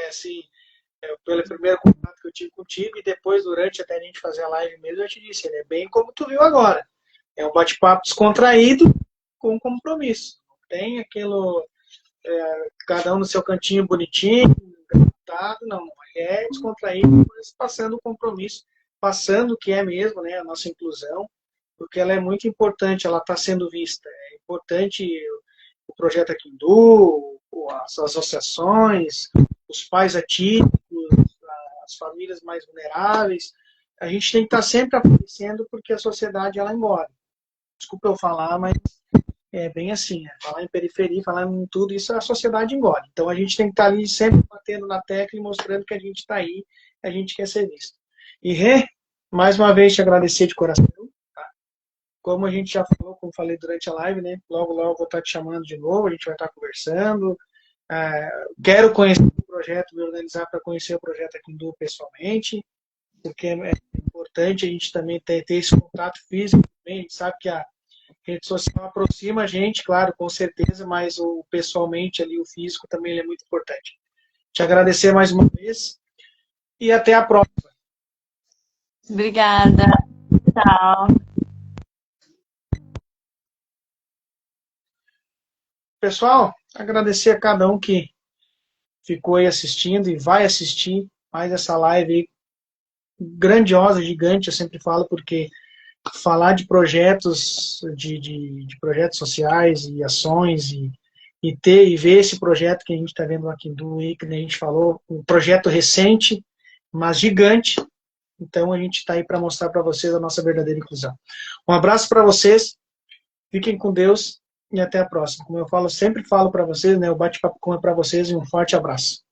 assim, pelo primeiro contato que eu tive contigo e depois, durante até a gente fazer a live mesmo, eu te disse, ele é bem como tu viu agora. É um bate-papo descontraído com compromisso. Tem aquilo, cada um no seu cantinho bonitinho, não. É descontraído, mas passando o compromisso, passando o que é mesmo, né, a nossa inclusão, porque ela é muito importante, ela está sendo vista. É importante o projeto Akindu, as associações, os pais atípicos, as famílias mais vulneráveis. A gente tem que estar sempre aparecendo porque a sociedade ela engole. Desculpa eu falar, mas é bem assim, né? Falar em periferia, falar em tudo, isso a sociedade engole. Então a gente tem que estar ali sempre batendo na tecla e mostrando que a gente está aí, a gente quer ser visto. E Rê, mais uma vez te agradecer de coração. Tá? Como a gente já falou, como falei durante a live, né? Logo, logo vou estar te chamando de novo, a gente vai estar conversando. Quero conhecer o projeto, me organizar para conhecer o projeto Akindu pessoalmente, porque é importante a gente também ter esse contato físico também. A gente sabe que a rede social aproxima a gente, claro, com certeza, mas o pessoalmente ali, o físico também ele é muito importante. Te agradecer mais uma vez e até a próxima. Obrigada. Tchau. Pessoal, agradecer a cada um que ficou aí assistindo e vai assistir mais essa live aí, grandiosa, gigante, eu sempre falo, porque falar de projetos, de projetos sociais e ações e ver esse projeto que a gente está vendo aqui do que a gente falou, um projeto recente, mas gigante. Então a gente está aí para mostrar para vocês a nossa verdadeira inclusão. Um abraço para vocês, fiquem com Deus e até a próxima. Como eu falo, sempre falo para vocês, né, o bate-papo é para vocês e um forte abraço.